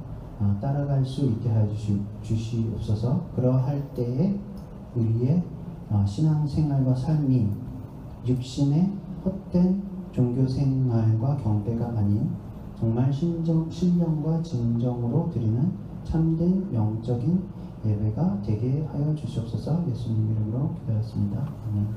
S1: 따라갈 수 있게 해주시옵소서. 그러할 때에 우리의 신앙생활과 삶이 육신의 헛된 종교생활과 경배가 아닌 정말 신령과 진정으로 드리는 참된 영적인 예배가 되게 하여 주시옵소서. 예수님 이름으로 기도했습니다. 아멘.